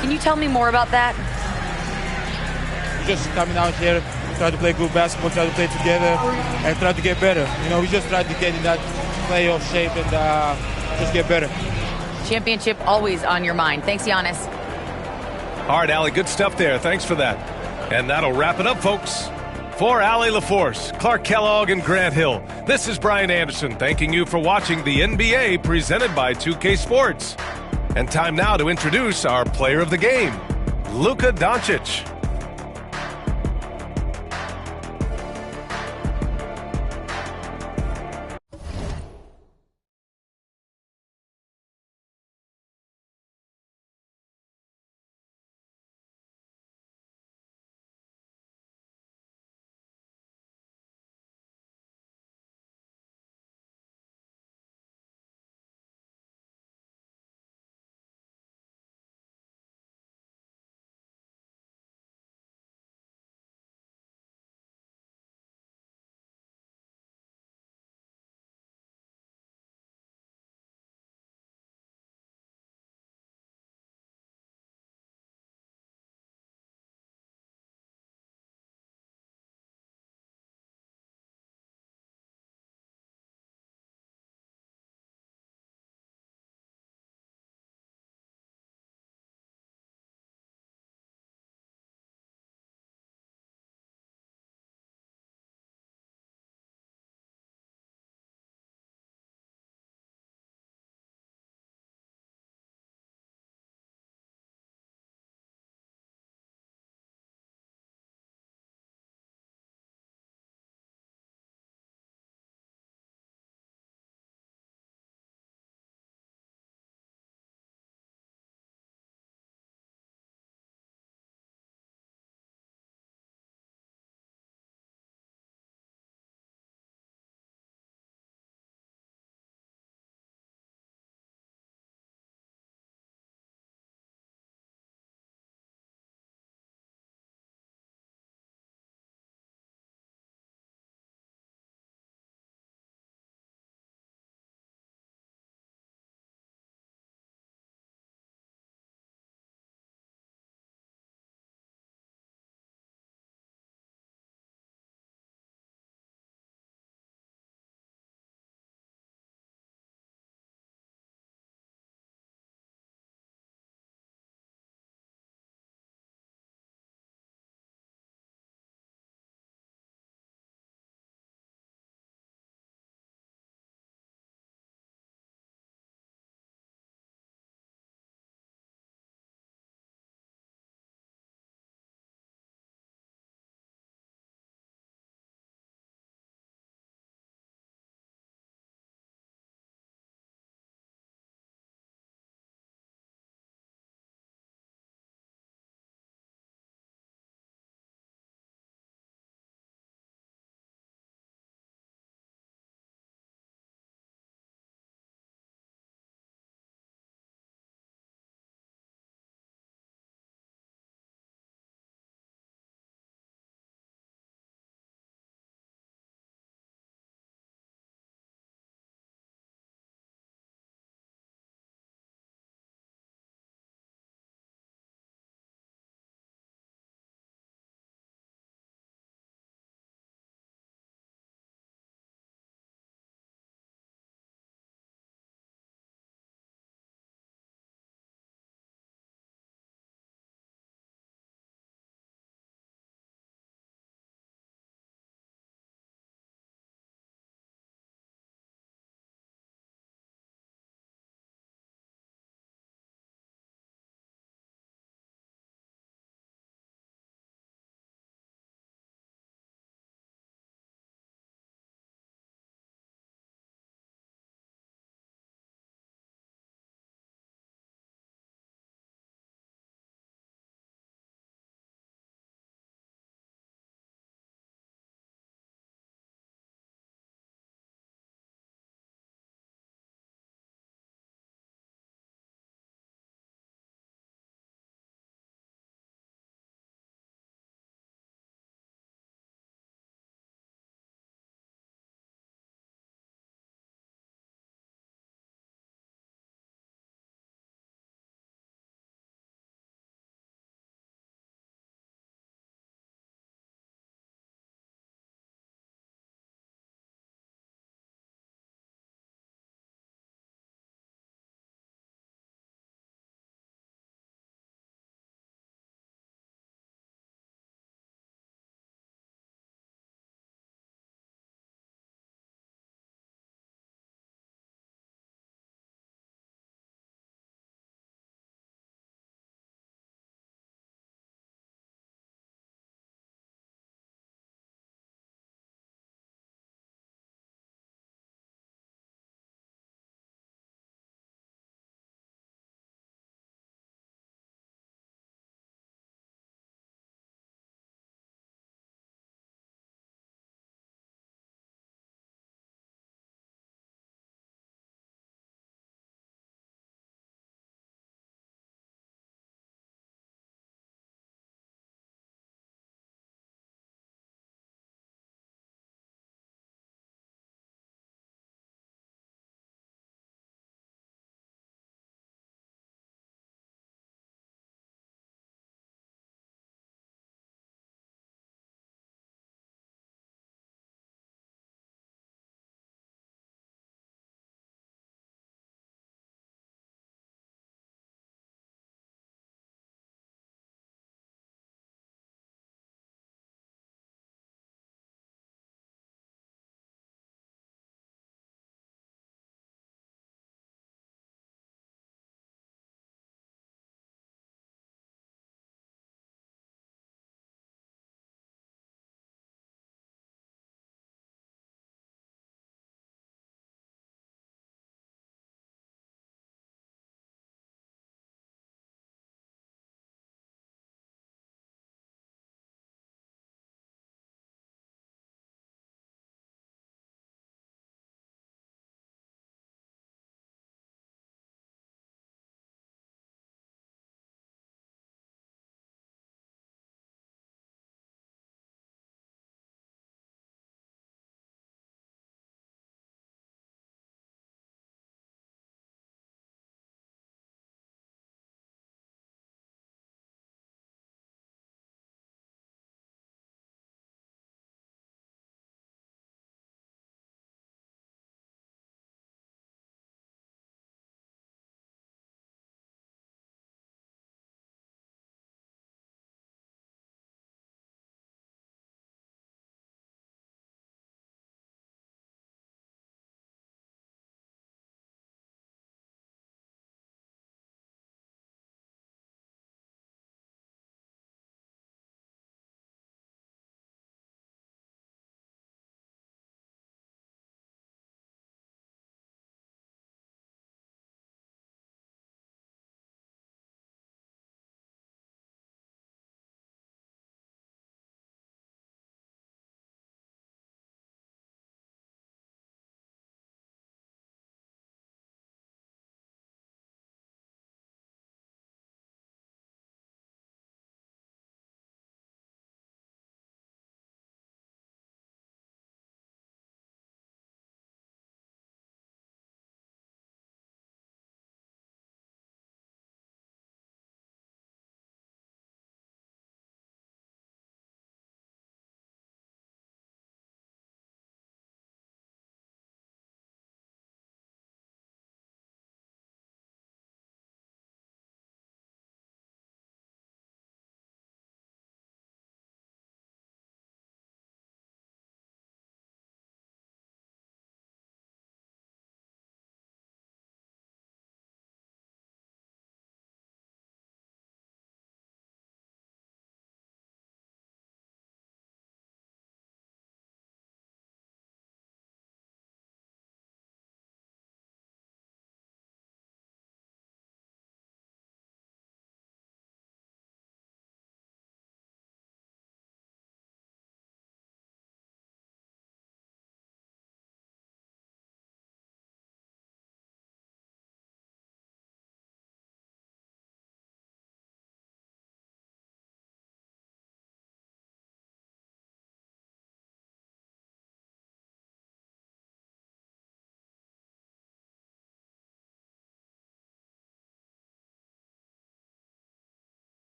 Can you tell me more about that? Just coming out here, try to play good basketball, try to play together, and try to get better. You know, we just try to get in that playoff shape and just get better. Championship always on your mind. Thanks, Giannis. All right, Allie, good stuff there. Thanks for that. And that'll wrap it up, folks. For Allie LaForce, Clark Kellogg, and Grant Hill, this is Brian Anderson thanking you for watching the NBA presented by 2K Sports. And time now to introduce our player of the game, Luka Doncic.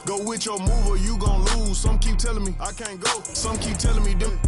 Go with your move or you gon' lose. Some keep telling me I can't go. Some keep telling me them.